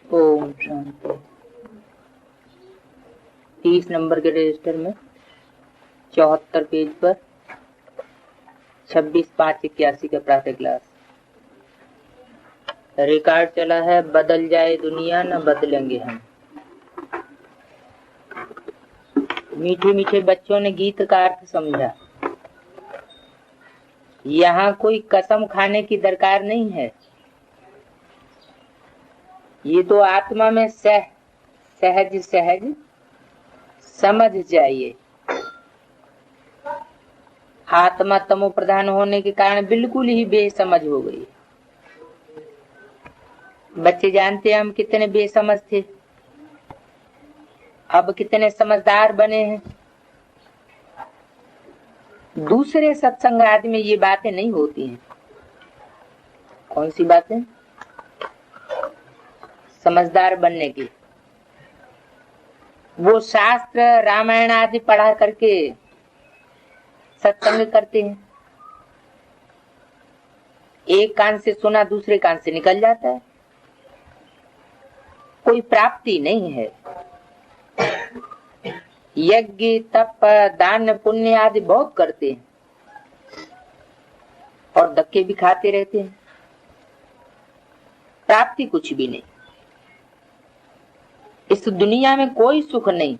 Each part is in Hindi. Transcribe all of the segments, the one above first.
ओम शांति। 30 नंबर के रजिस्टर में 74 पेज पर 26/5/81 का प्रातः क्लास रिकॉर्ड चला है। बदल जाए दुनिया न बदलेंगे हम। मीठे मीठे बच्चों ने गीत का अर्थ समझा। यहाँ कोई कसम खाने की दरकार नहीं है। ये तो आत्मा में सहज सहज समझ जाइए। आत्मा तमो प्रधान होने के कारण बिल्कुल ही बेसमझ हो गई। बच्चे जानते हैं हम कितने बेसमझ थे, अब कितने समझदार बने हैं। दूसरे सत्संग आदि में ये बातें नहीं होती हैं। कौन सी बातें? समझदार बनने की। वो शास्त्र रामायण आदि पढ़ा करके सत्संग करते हैं। एक कान से सुना दूसरे कान से निकल जाता है। कोई प्राप्ति नहीं है। यज्ञ तप दान पुण्य आदि बहुत करते हैं और धक्के भी खाते रहते हैं। प्राप्ति कुछ भी नहीं। इस दुनिया में कोई सुख नहीं।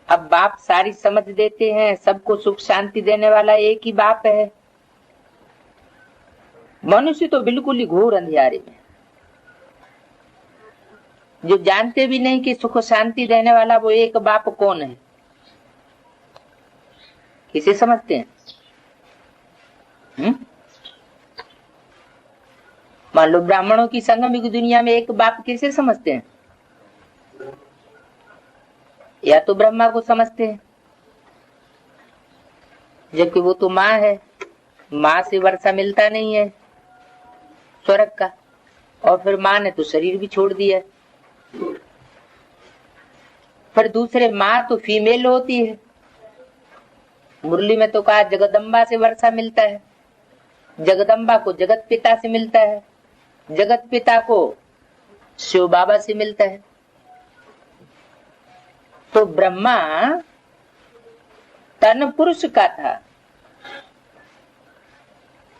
अब बाप सारी समझ देते हैं। सबको सुख शांति देने वाला एक ही बाप है। मनुष्य तो बिल्कुल ही घोर अंधियारे में, जो जानते भी नहीं कि सुख शांति देने वाला वो एक बाप कौन है। किसे समझते हैं? मान लो ब्राह्मणों की संगम की दुनिया में एक बाप किसे समझते हैं? या तो ब्रह्मा को समझते हैं, जबकि वो तो माँ है। माँ से वर्षा मिलता नहीं है स्वर्ग का, और फिर माँ ने तो शरीर भी छोड़ दिया। फिर दूसरे माँ तो फीमेल होती है। मुरली में तो कहा जगदम्बा से वर्षा मिलता है। जगदम्बा को जगत पिता से मिलता है। जगत पिता को शिव बाबा से मिलता है। तो ब्रह्मा तन पुरुष का था,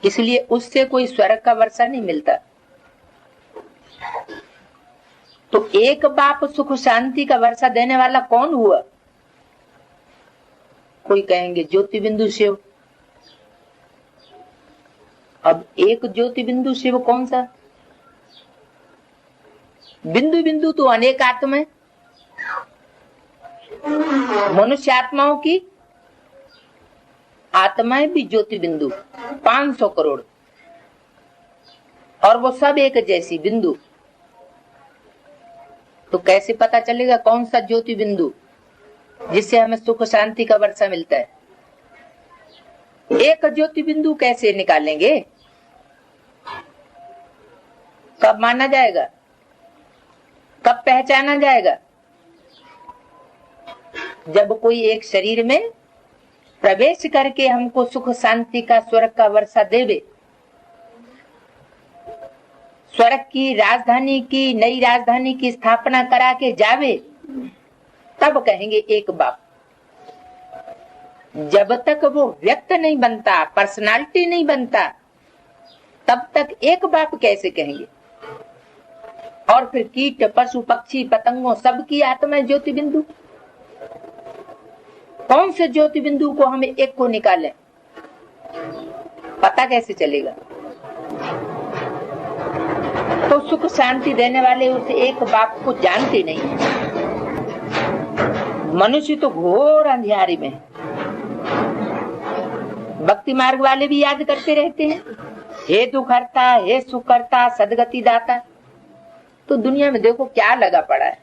इसलिए उससे कोई स्वर्ग का वर्षा नहीं मिलता। तो एक बाप सुख शांति का वर्षा देने वाला कौन हुआ? कोई कहेंगे ज्योति बिंदु शिव। अब एक ज्योति बिंदु शिव कौन सा? बिंदु बिंदु तो अनेक आत्माएं। मनुष्य आत्माओं की आत्माएं भी ज्योति बिंदु 500 करोड़, और वो सब एक जैसी बिंदु। तो कैसे पता चलेगा कौन सा ज्योति बिंदु जिससे हमें सुख शांति का वर्षा मिलता है? एक ज्योति बिंदु कैसे निकालेंगे? कब माना जाएगा? कब पहचाना जाएगा? जब कोई एक शरीर में प्रवेश करके हमको सुख शांति का स्वर्ग का वर्षा देवे। स्वर्ग की राजधानी की नई राजधानी की स्थापना करा के जावे, तब कहेंगे एक बाप। जब तक वो व्यक्त नहीं बनता, पर्सनालिटी नहीं बनता, तब तक एक बाप कैसे कहेंगे? और फिर कीट पशु पक्षी पतंगों सबकी आत्मा ज्योति बिंदु। कौन से ज्योति बिंदु को हमें एक को निकालें? पता कैसे चलेगा? तो सुख शांति देने वाले उस एक बाप को जानते नहीं है। मनुष्य तो घोर अंधियारे में। भक्ति मार्ग वाले भी याद करते रहते हैं, हे दुख हरता, हे सुख करता, सदगति दाता। तो दुनिया में देखो क्या लगा पड़ा है।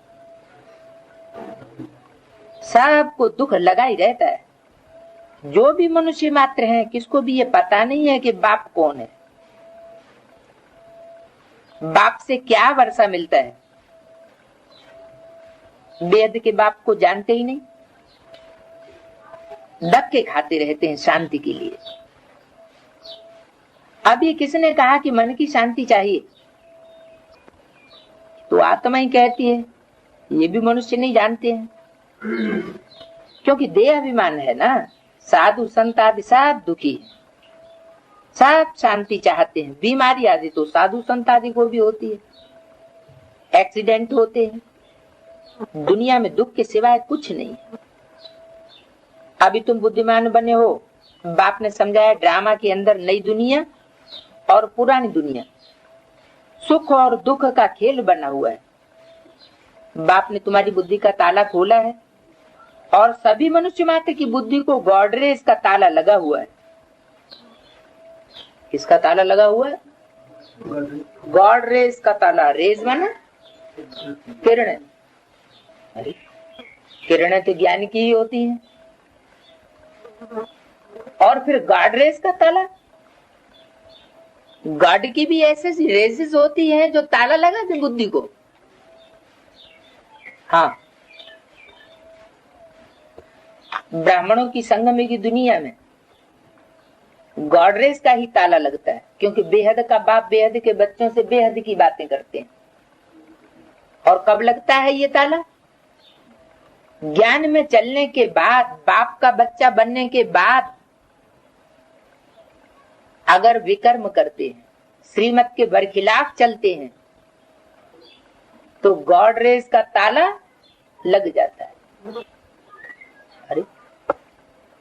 सबको दुख लगा ही रहता है। जो भी मनुष्य मात्र हैं, किसको भी ये पता नहीं है कि बाप कौन है, बाप से क्या वर्षा मिलता है। वेद के बाप को जानते ही नहीं, धक्के खाते रहते हैं शांति के लिए। अभी किसने कहा कि मन की शांति चाहिए? तो आत्मा ही कहती है, ये भी मनुष्य नहीं जानते हैं, क्योंकि देह अभिमान है ना। साधु संत आदि सब दुखी है, सब शांति चाहते हैं। बीमारी आदि तो साधु संत आदि को भी होती है, एक्सीडेंट होते हैं, दुनिया में दुख के सिवाय कुछ नहीं है। अभी तुम बुद्धिमान बने हो, बाप ने समझाया ड्रामा के अंदर नई दुनिया और पुरानी दुनिया, सुख और दुख का खेल बना हुआ है। बाप ने तुम्हारी बुद्धि का ताला खोला है और सभी मनुष्य मात्र की बुद्धि को गॉडरेज का ताला लगा हुआ है। किसका ताला लगा हुआ है? गॉडरेज का ताला। रेज माना किरण, किरणें तो ज्ञान की ही होती हैं। और फिर गॉडरेज का ताला, गॉड की भी ऐसे रेजेस होती हैं जो ताला लगा दे बुद्धि को। हाँ, ब्राह्मणों की संगम की दुनिया में गॉडरेज का ही ताला लगता है, क्योंकि बेहद का बाप बेहद के बच्चों से बेहद की बातें करते हैं। और कब लगता है ये ताला? ज्ञान में चलने के बाद, बाप का बच्चा बनने के बाद अगर विकर्म करते हैं, श्रीमत के बरखिलाफ चलते हैं, तो गॉडरेज का ताला लग जाता है। अरे,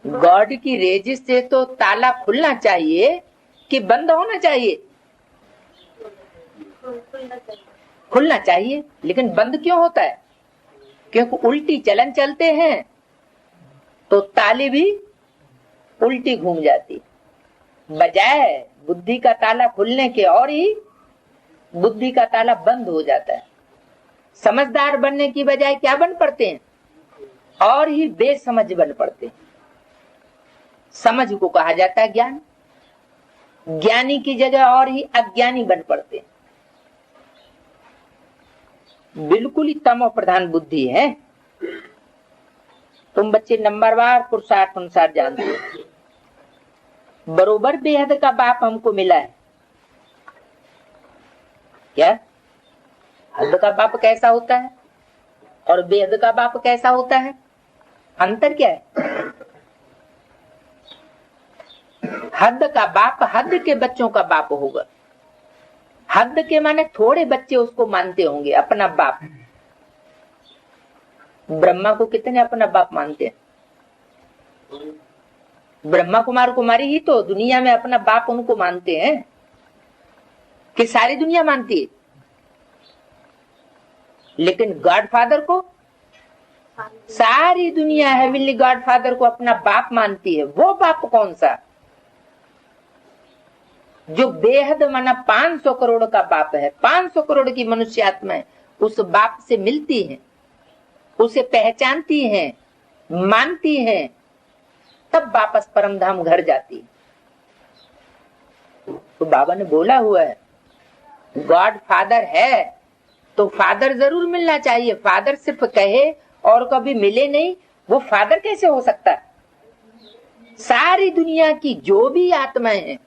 गॉड की रेजिस से तो ताला खुलना चाहिए कि बंद होना चाहिए? खुलना चाहिए, लेकिन बंद क्यों होता है? क्योंकि उल्टी चलन चलते हैं तो ताले भी उल्टी घूम जाती। बजाय बुद्धि का ताला खुलने के और ही बुद्धि का ताला बंद हो जाता है। समझदार बनने की बजाय क्या बन पड़ते हैं? और ही बेसमझ बन पड़ते हैं। समझ को कहा जाता है ज्ञान, ज्ञानी की जगह और ही अज्ञानी बन पड़ते हैं। बिल्कुल ही तमो प्रधान बुद्धि है। तुम बच्चे नंबरवार पुरुषार्थ अनुसार जानते हो। बरोबर बेहद का बाप हमको मिला है। क्या हद का बाप कैसा होता है और बेहद का बाप कैसा होता है? अंतर क्या है? हद का बाप हद के बच्चों का बाप होगा। हद के माने थोड़े बच्चे उसको मानते होंगे अपना बाप। ब्रह्मा को कितने अपना बाप मानते हैं? ब्रह्मा कुमार कुमारी ही तो दुनिया में अपना बाप उनको मानते हैं कि सारी दुनिया मानती है। लेकिन गॉडफादर को सारी दुनिया हेवनली गॉडफादर को अपना बाप मानती है। वो बाप कौन सा? जो बेहद माना 500 करोड़ का बाप है। 500 करोड़ की मनुष्य आत्माएं उस बाप से मिलती हैं, उसे पहचानती हैं, मानती हैं, तब वापस परमधाम घर जाती है। तो बाबा ने बोला हुआ है गॉड फादर है तो फादर जरूर मिलना चाहिए। फादर सिर्फ कहे और कभी मिले नहीं, वो फादर कैसे हो सकता है? सारी दुनिया की जो भी आत्माएं हैं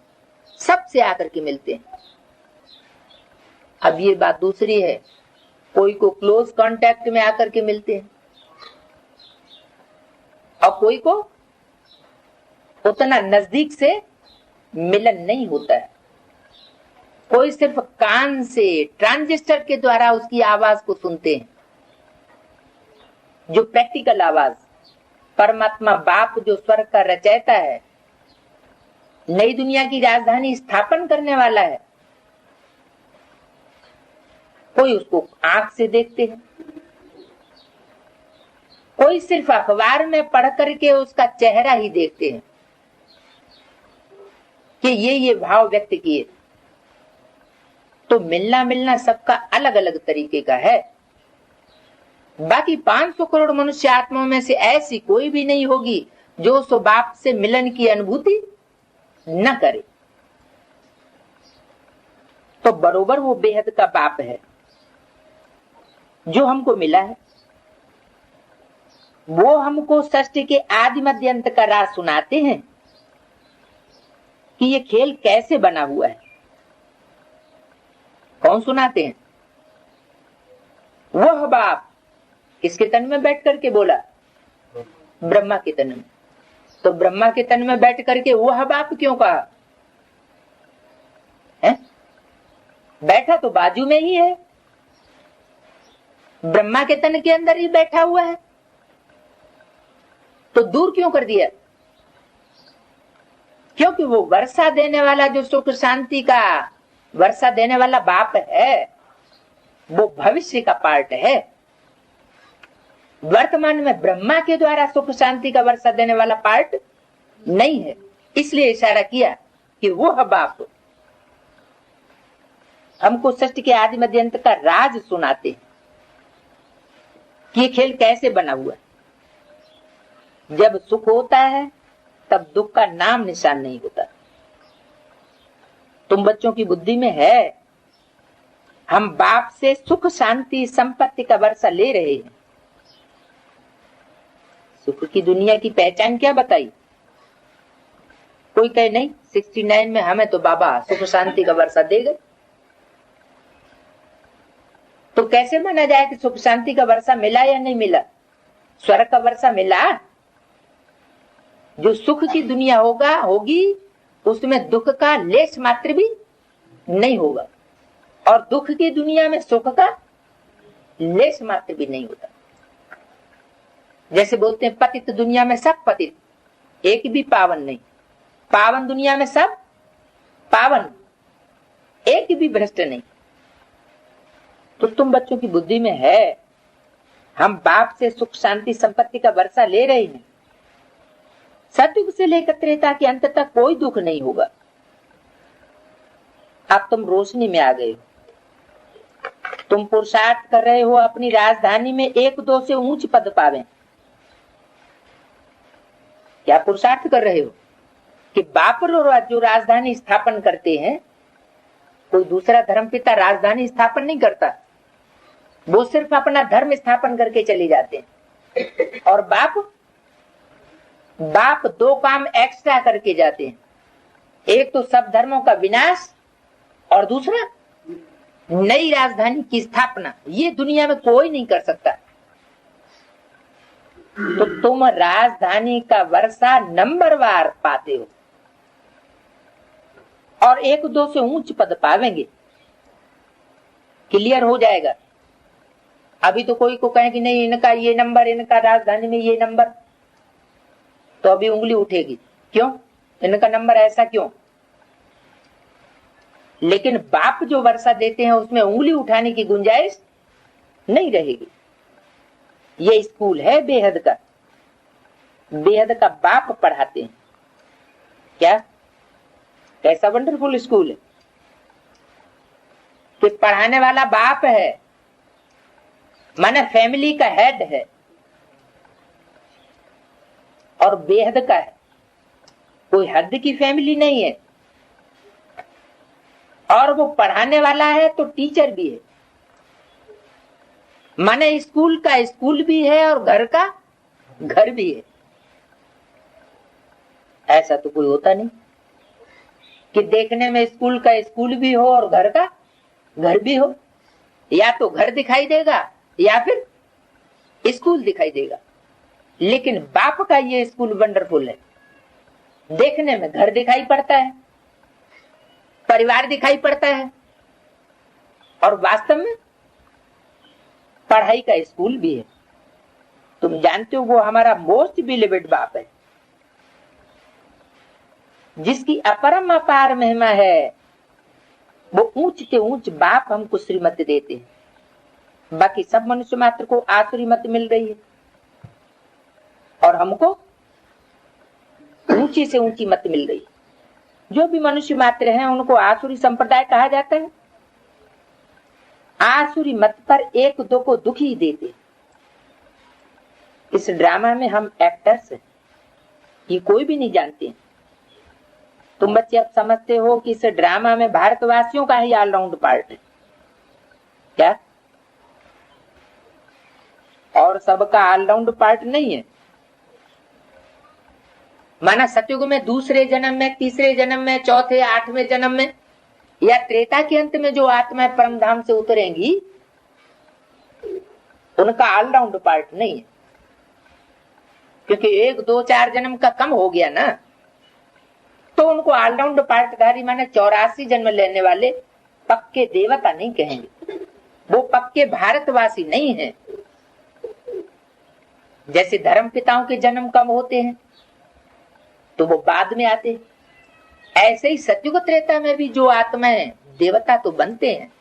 सबसे आकर के मिलते हैं। अब ये बात दूसरी है, कोई को क्लोज कांटेक्ट में आकर के मिलते हैं और कोई को उतना नजदीक से मिलन नहीं होता है। कोई सिर्फ कान से ट्रांजिस्टर के द्वारा उसकी आवाज को सुनते हैं, जो प्रैक्टिकल आवाज। परमात्मा बाप जो स्वर्ग का रचयिता है, नई दुनिया की राजधानी स्थापन करने वाला है, कोई उसको आंख से देखते हैं, कोई सिर्फ अखबार में पढ़ करके उसका चेहरा ही देखते हैं कि ये भाव व्यक्त किए। तो मिलना सबका अलग अलग तरीके का है। बाकी 500 करोड़ मनुष्य आत्माओं में से ऐसी कोई भी नहीं होगी जो उस बाप से मिलन की अनुभूति न करे। तो बरोबर वो बेहद का बाप है जो हमको मिला है। वो हमको सृष्टि के आदि मध्य अंत का राज सुनाते हैं कि ये खेल कैसे बना हुआ है। कौन सुनाते हैं? वह बाप किसके तन में बैठ करके बोला? ब्रह्मा के तन में। तो ब्रह्मा के तन में बैठ करके वह बाप क्यों कहा है? बैठा तो बाजू में ही है, ब्रह्मा के तन के अंदर ही बैठा हुआ है, तो दूर क्यों कर दिया? क्योंकि वो वर्षा देने वाला जो सुख शांति का वर्षा देने वाला बाप है, वो भविष्य का पार्ट है। वर्तमान में ब्रह्मा के द्वारा सुख शांति का वर्षा देने वाला पार्ट नहीं है। इसलिए इशारा किया कि वह बाप हमको सृष्टि के आदि मध्य अंत का राज सुनाते हैं कि ये खेल कैसे बना हुआ है। जब सुख होता है तब दुख का नाम निशान नहीं होता। तुम बच्चों की बुद्धि में है, हम बाप से सुख शांति संपत्ति का वर्षा ले रहे हैं। सुख की दुनिया की पहचान क्या बताई? कोई कहे नहीं 69 में हमें तो बाबा सुख शांति का वर्षा दे गए। तो कैसे माना जाए कि सुख शांति का वर्षा मिला या नहीं मिला? स्वर्ग का वर्षा मिला। जो सुख की दुनिया होगी उसमें दुख का लेश मात्र भी नहीं होगा, और दुख की दुनिया में सुख का लेश मात्र भी नहीं होता। जैसे बोलते हैं पतित दुनिया में सब पतित, एक भी पावन नहीं। पावन दुनिया में सब पावन, एक भी भ्रष्ट नहीं। तो तुम बच्चों की बुद्धि में है, हम बाप से सुख शांति संपत्ति का वर्षा ले रहे हैं। सतयुग से लेकर त्रेता के अंत तक कोई दुख नहीं होगा। अब तुम रोशनी में आ गए हो, तुम पुरुषार्थ कर रहे हो अपनी राजधानी में 1-2 से ऊंच पद पावे। क्या पुरुषार्थ कर रहे हो कि बाप जो राजधानी स्थापन करते हैं, कोई दूसरा धर्मपिता राजधानी स्थापन नहीं करता, वो सिर्फ अपना धर्म स्थापन करके चले जाते हैं। और बाप 2 काम एक्स्ट्रा करके जाते हैं, एक तो सब धर्मों का विनाश और दूसरा नई राजधानी की स्थापना। ये दुनिया में कोई नहीं कर सकता। तो तुम राजधानी का वर्षा नंबरवार पाते हो और 1-2 से ऊंच पद पावेंगे, क्लियर हो जाएगा। अभी तो कोई को कहे कि नहीं इनका ये नंबर, इनका राजधानी में ये नंबर, तो अभी उंगली उठेगी, क्यों इनका नंबर ऐसा क्यों? लेकिन बाप जो वर्षा देते हैं उसमें उंगली उठाने की गुंजाइश नहीं रहेगी। ये स्कूल है बेहद का, बेहद का बाप पढ़ाते हैं। क्या कैसा वंडरफुल स्कूल है कि पढ़ाने वाला बाप है, माने फैमिली का हेड है और बेहद का है, कोई हद की फैमिली नहीं है। और वो पढ़ाने वाला है तो टीचर भी है, माने स्कूल का स्कूल भी है और घर का घर भी है। ऐसा तो कोई होता नहीं कि देखने में स्कूल का स्कूल भी हो और घर का घर भी हो। या तो घर दिखाई देगा या फिर स्कूल दिखाई देगा। लेकिन बाप का ये स्कूल वंडरफुल है, देखने में घर दिखाई पड़ता है, परिवार दिखाई पड़ता है, और वास्तव में पढ़ाई का स्कूल भी है। तुम जानते हो वो हमारा मोस्ट बिलीवेड बाप है, जिसकी अपरम अपार महिमा है। वो ऊंच के ऊंच बाप हमको श्रीमत देते हैं। बाकी सब मनुष्य मात्र को आसुरी मत मिल रही है और हमको ऊंची से ऊंची मत मिल रही है। जो भी मनुष्य मात्र हैं उनको आसुरी संप्रदाय कहा जाता है। आसुरी मत पर 1-2 को दुखी देते। इस ड्रामा में हम एक्टर्स हैं, ये कोई भी नहीं जानते। तुम बच्चे अब समझते हो कि इस ड्रामा में भारतवासियों का ही ऑलराउंड पार्ट है। क्या और सबका ऑलराउंड पार्ट नहीं है? माना सतयुग में दूसरे जन्म में, तीसरे जन्म में, चौथे 8वें जन्म में या त्रेता के अंत में जो आत्मा परम धाम से उतरेंगी उनका ऑलराउंड पार्ट नहीं है, क्योंकि 1 2 4 जन्म का कम हो गया ना, तो उनको ऑलराउंड पार्टधारी माने 84 जन्म लेने वाले पक्के देवता नहीं कहेंगे, वो पक्के भारतवासी नहीं है। जैसे धर्म पिताओं के जन्म कम होते हैं तो वो बाद में आते, ऐसे ही सतयुग त्रेता में भी जो आत्माएं देवता तो बनते हैं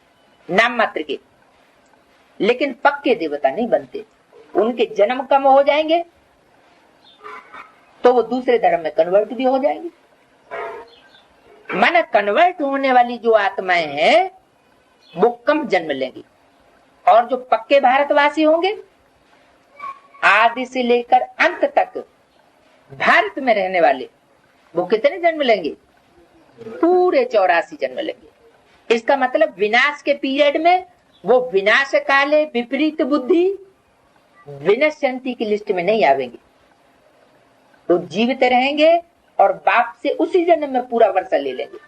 नाम मात्र के, लेकिन पक्के देवता नहीं बनते। उनके जन्म कम हो जाएंगे तो वो दूसरे धर्म में कन्वर्ट भी हो जाएंगे। माना कन्वर्ट होने वाली जो आत्माएं हैं वो कम जन्म लेंगी, और जो पक्के भारतवासी होंगे आदि से लेकर अंत तक भारत में रहने वाले वो कितने जन्म लेंगे? पूरे 84 जन्म लेंगे। इसका मतलब विनाश के पीरियड में वो विनाश काले विपरीत बुद्धि विनश्यंती की लिस्ट में नहीं आवेंगे, तो जीवित रहेंगे और बाप से उसी जन्म में पूरा वर्षा ले लेंगे।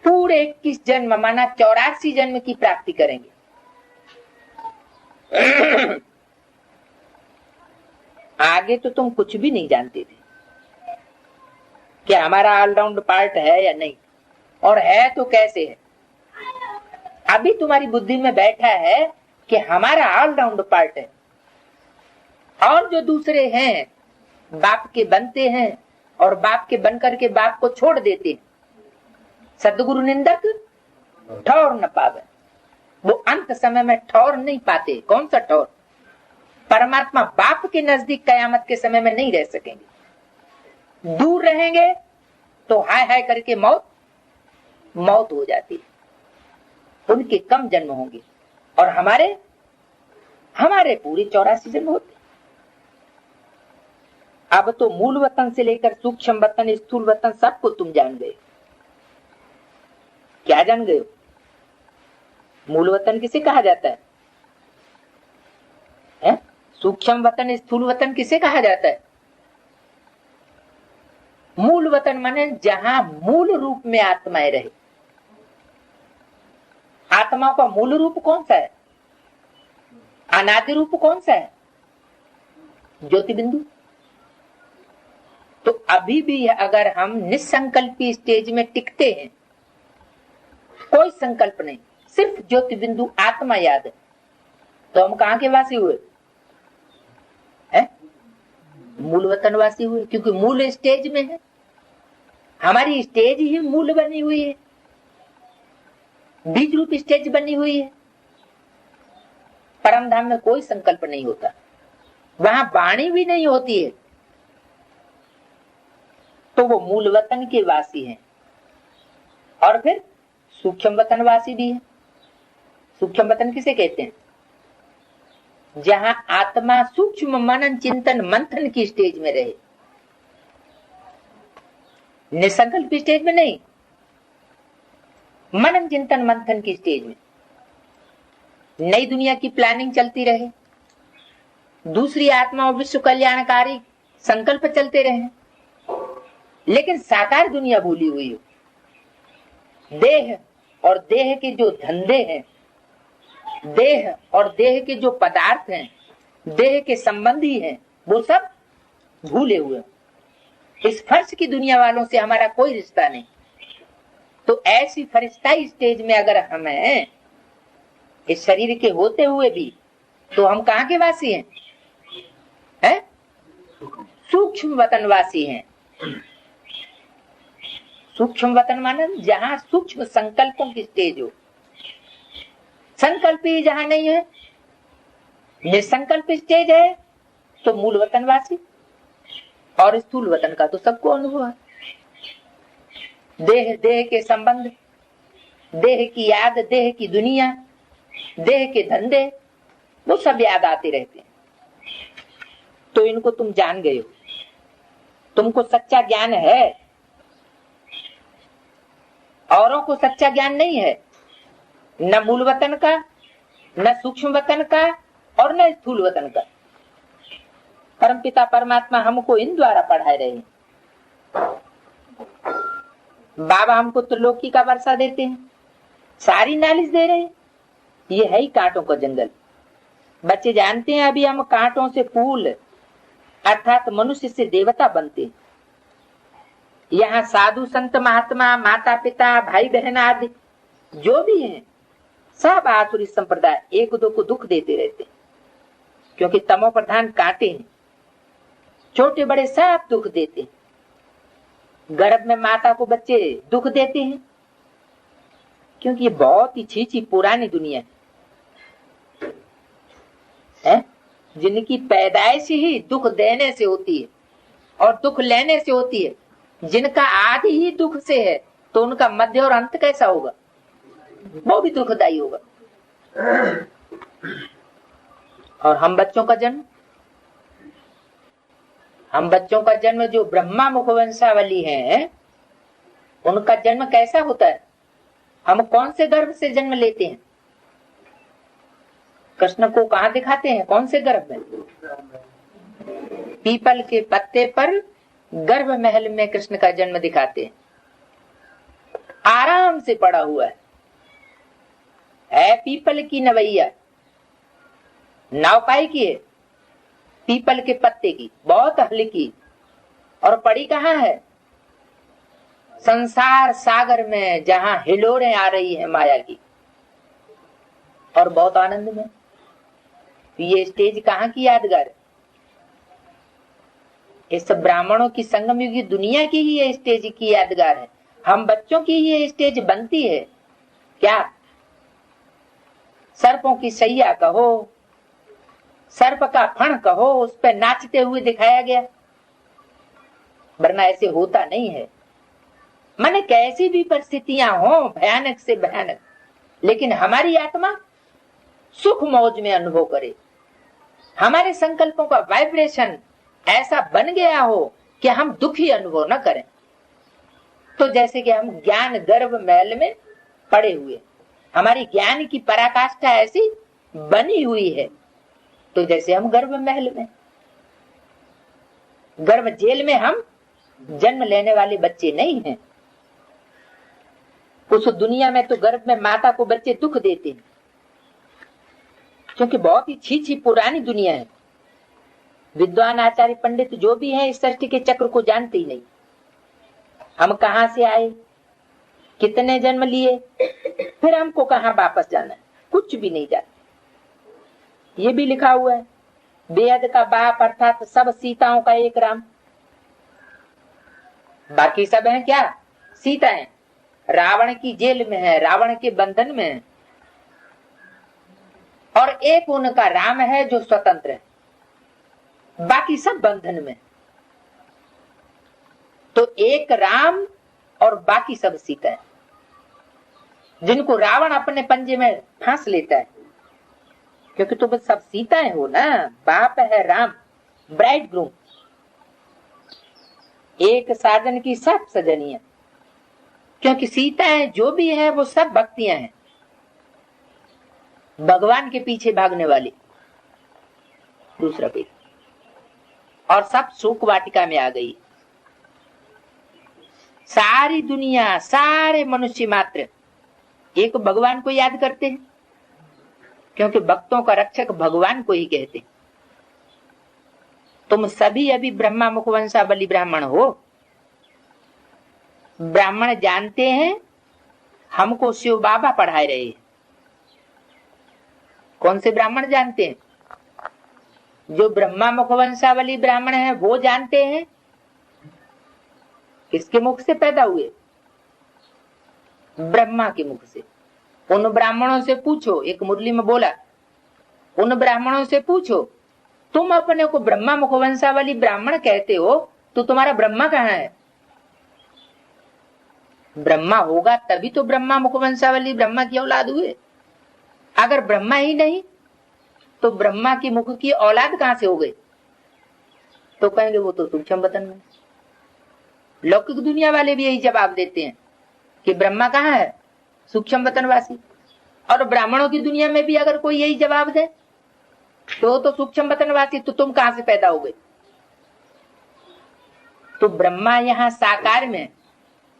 पूरे 21 जन्म माना 84 जन्म की प्राप्ति करेंगे। आगे तो तुम कुछ भी नहीं जानते थे कि हमारा ऑलराउंड पार्ट है या नहीं, और है तो कैसे है। अभी तुम्हारी बुद्धि में बैठा है कि हमारा ऑलराउंड पार्ट है, और जो दूसरे हैं बाप के बनते हैं और बाप के बनकर के बाप को छोड़ देते हैं। सदगुरु निंदक ठौर न पावे, वो अंत समय में ठौर नहीं पाते। कौन सा ठौर? परमात्मा बाप के नजदीक कयामत के समय में नहीं रह सकेंगे। दूर रहेंगे तो हाय हाय करके मौत हो जाती है। उनके कम जन्म होंगे और हमारे पूरे 84 जन्म होते। अब तो मूल वतन से लेकर सूक्ष्म वतन, स्थूल वतन सबको तुम जान गए। क्या जान गए हो? मूल वतन किसे कहा जाता है? सूक्ष्म वतन, स्थूल वतन किसे कहा जाता है? मूल वतन माने जहां मूल रूप में आत्माएं रहे। आत्मा का मूल रूप कौन सा है? अनादि रूप कौन सा है? ज्योति बिंदु। तो अभी भी अगर हम निसंकल्पी स्टेज में टिकते हैं, कोई संकल्प नहीं, सिर्फ ज्योति बिंदु आत्मा याद है, तो हम कहां के वासी हुए? मूल वतन वासी हुए, क्योंकि मूल स्टेज में है। हमारी स्टेज ही मूल बनी हुई है, बीज रूप स्टेज बनी हुई है। परम धाम में कोई संकल्प नहीं होता, वहां वाणी भी नहीं होती है, तो वो मूल वतन के वासी हैं। और फिर सूक्ष्म वतन वासी भी है। सूक्ष्म वतन किसे कहते हैं? जहां आत्मा सूक्ष्म मनन चिंतन मंथन की स्टेज में रहे, निसंकल्प स्टेज में नहीं, मनन चिंतन मंथन की स्टेज में। नई दुनिया की प्लानिंग चलती रहे, दूसरी आत्मा और विश्व कल्याणकारी संकल्प चलते रहे, लेकिन साकार दुनिया भूली हुई हो। देह और देह के जो धंधे हैं, देह और देह के जो पदार्थ हैं, देह के संबंधी हैं, वो सब भूले हुए। इस फर्श की दुनिया वालों से हमारा कोई रिश्ता नहीं। तो ऐसी फरिश्ताई स्टेज में अगर हम हैं, इस शरीर के होते हुए भी, तो हम कहां के वासी हैं? सूक्ष्म वतन वासी हैं। सूक्ष्म वतन माने जहां सूक्ष्म संकल्पों की स्टेज हो। संकल्प ही जहां नहीं है, निसंकल्प स्टेज है, तो मूल वतन वासी। और स्थूल वतन का तो सबको अनुभव है। देह, देह के संबंध, देह की याद, देह की दुनिया, देह के धंधे, वो सब याद आते रहते हैं। तो इनको तुम जान गए हो, तुमको सच्चा ज्ञान है। औरों को सच्चा ज्ञान नहीं है, न मूल वतन का, न सूक्ष्म वतन का, और न स्थूल वतन का। परमपिता परमात्मा हमको इन द्वारा पढ़ाए रहे हैं। बाबा हमको त्रिलोकी का वर्षा देते हैं, सारी नॉलेज दे रहे हैं। ये है ही कांटों का जंगल। बच्चे जानते हैं अभी हम कांटों से फूल अर्थात मनुष्य से देवता बनते। यहाँ साधु संत महात्मा माता पिता भाई बहन आदि जो भी हैं सब आसुरी संप्रदाय एक दो को दुख देते रहते, क्योंकि तमो प्रधान कांटे हैं, छोटे बड़े सब दुख देते। गर्भ में माता को बच्चे दुख देते हैं, क्योंकि ये बहुत ही छीछी पुरानी दुनिया है, जिनकी पैदाइश ही दुख देने से होती है और दुख लेने से होती है। जिनका आदि ही दुख से है तो उनका मध्य और अंत कैसा होगा? वो भी दुखदायी होगा। और हम बच्चों का जन्म जो ब्रह्मा मुख वंशावली है उनका जन्म कैसा होता है? हम कौन से गर्भ से जन्म लेते हैं? कृष्ण को कहाँ दिखाते हैं? कौन से गर्भ में? पीपल के पत्ते पर गर्भ महल में कृष्ण का जन्म दिखाते हैं। आराम से पड़ा हुआ है पीपल की नवैया, नाव पाई की है पीपल के पत्ते की, बहुत हल्की, और पड़ी कहाँ है? संसार सागर में, जहां हिलोरें आ रही है माया की, और बहुत आनंद में। ये स्टेज कहाँ की यादगार है? इस ब्राह्मणों की संगम युगी दुनिया की ही ये स्टेज की यादगार है। हम बच्चों की ही ये स्टेज बनती है क्या? सर्पों की सैया कहो, सर्प का फण कहो, उस पर नाचते हुए दिखाया गया, वरना ऐसे होता नहीं है। माने कैसी भी परिस्थितियां हो भयानक से भयानक, लेकिन हमारी आत्मा सुख मौज में अनुभव करे। हमारे संकल्पों का वाइब्रेशन ऐसा बन गया हो कि हम दुखी अनुभव न करें। तो जैसे कि हम ज्ञान गर्भ महल में पड़े हुए, हमारी ज्ञान की पराकाष्ठा ऐसी बनी हुई है, तो जैसे हम गर्भ महल में, गर्भ जेल में हम जन्म लेने वाले बच्चे नहीं हैं। उस दुनिया में तो गर्भ में माता को बच्चे दुख देते हैं, क्योंकि बहुत ही छीछी पुरानी दुनिया है। विद्वान आचार्य पंडित जो भी हैं इस सृष्टि के चक्र को जानते ही नहीं। हम कहां से आए, कितने जन्म लिए, फिर हमको कहां वापस जाना है, कुछ भी नहीं जानते। ये भी लिखा हुआ है, बेहद का बाप अर्थात सब सीताओं का एक राम। बाकी सब हैं क्या? सीता है, रावण की जेल में है, रावण के बंधन में है, और एक उनका राम है जो स्वतंत्र है, बाकी सब बंधन में। तो एक राम और बाकी सब सीता है, जिनको रावण अपने पंजे में फांस लेता है, क्योंकि तुम सब सीताएं हो ना। बाप है राम, ब्राइड ग्रूम, एक साजन की सब सजनियां, क्योंकि सीताएं जो भी है वो सब भक्तियां हैं, भगवान के पीछे भागने वाली। दूसरा पेज, और सब सुख वाटिका में आ गई। सारी दुनिया, सारे मनुष्य मात्र एक भगवान को याद करते हैं, क्योंकि भक्तों का रक्षक भगवान को ही कहते हैं। तुम सभी अभी ब्रह्मा मुख वंशावली ब्राह्मण हो। ब्राह्मण जानते हैं हमको शिव बाबा पढ़ाए रहे हैं। कौन से ब्राह्मण जानते हैं? जो ब्रह्मा मुख वंशावली ब्राह्मण है वो जानते हैं किसके मुख से पैदा हुए? ब्रह्मा के मुख से। उन ब्राह्मणों से पूछो, एक मुरली में बोला, उन ब्राह्मणों से पूछो, तुम अपने को ब्रह्मा मुख वंशावली ब्राह्मण कहते हो, तो तुम्हारा ब्रह्मा कहाँ है? ब्रह्मा होगा तभी तो ब्रह्मा मुख वंशावली ब्रह्मा की औलाद हुए। अगर ब्रह्मा ही नहीं तो ब्रह्मा की मुख की औलाद कहां से हो गई? तो कहेंगे वो तो सूक्ष्म वतन में। लौकिक दुनिया वाले भी यही जवाब देते हैं कि ब्रह्मा कहाँ है? सूक्ष्म वतनवासी। और ब्राह्मणों की दुनिया में भी अगर कोई यही जवाब दे तो सूक्ष्म वतनवासी, तो तुम कहां से पैदा हो गए? तो ब्रह्मा यहाँ साकार में,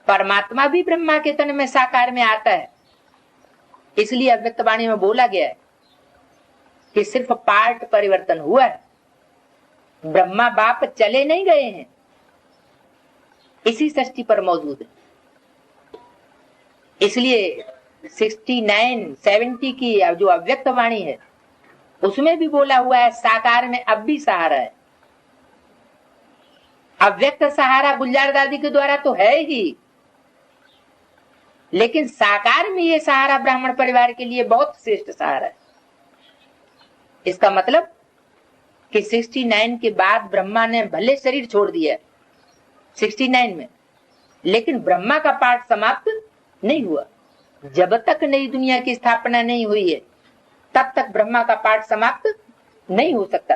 परमात्मा भी ब्रह्मा के तन में साकार में आता है। इसलिए अव्यक्त वाणी में बोला गया है कि सिर्फ पार्ट परिवर्तन हुआ है, ब्रह्मा बाप चले नहीं गए हैं, इसी सृष्टि पर मौजूद है। इसलिए 69, 70 की जो अव्यक्त वाणी है उसमें भी बोला हुआ है साकार में अब भी सहारा है। अव्यक्त सहारा गुलजार दादी के द्वारा तो है ही, लेकिन साकार में ये सहारा ब्राह्मण परिवार के लिए बहुत श्रेष्ठ सहारा है। इसका मतलब कि 69 के बाद ब्रह्मा ने भले शरीर छोड़ दिया 69 में, लेकिन ब्रह्मा का पाठ समाप्त नहीं हुआ। जब तक नई दुनिया की स्थापना नहीं हुई है तब तक ब्रह्मा का पाठ समाप्त नहीं हो सकता।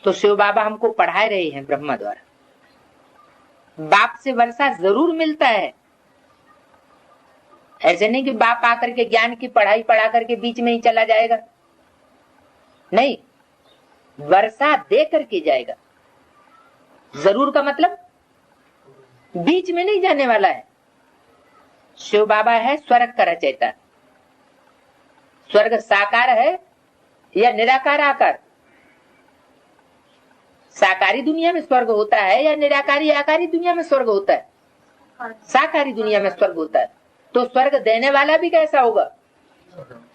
तो शिव बाबा हमको पढ़ा रहे हैं ब्रह्मा द्वारा। बाप से वर्षा जरूर मिलता है, ऐसे नहीं कि बाप आकर के ज्ञान की पढ़ाई पढ़ा करके बीच में ही चला जाएगा, नहीं, वर्षा दे करके जाएगा। जरूर का मतलब बीच में नहीं जाने वाला है। शिव बाबा है स्वर्ग का रचयिता। स्वर्ग साकार है या निराकार आकार? साकारी दुनिया में स्वर्ग होता है या निराकारी आकारी दुनिया में स्वर्ग होता है? साकारी दुनिया में स्वर्ग होता है। तो स्वर्ग देने वाला भी कैसा होगा?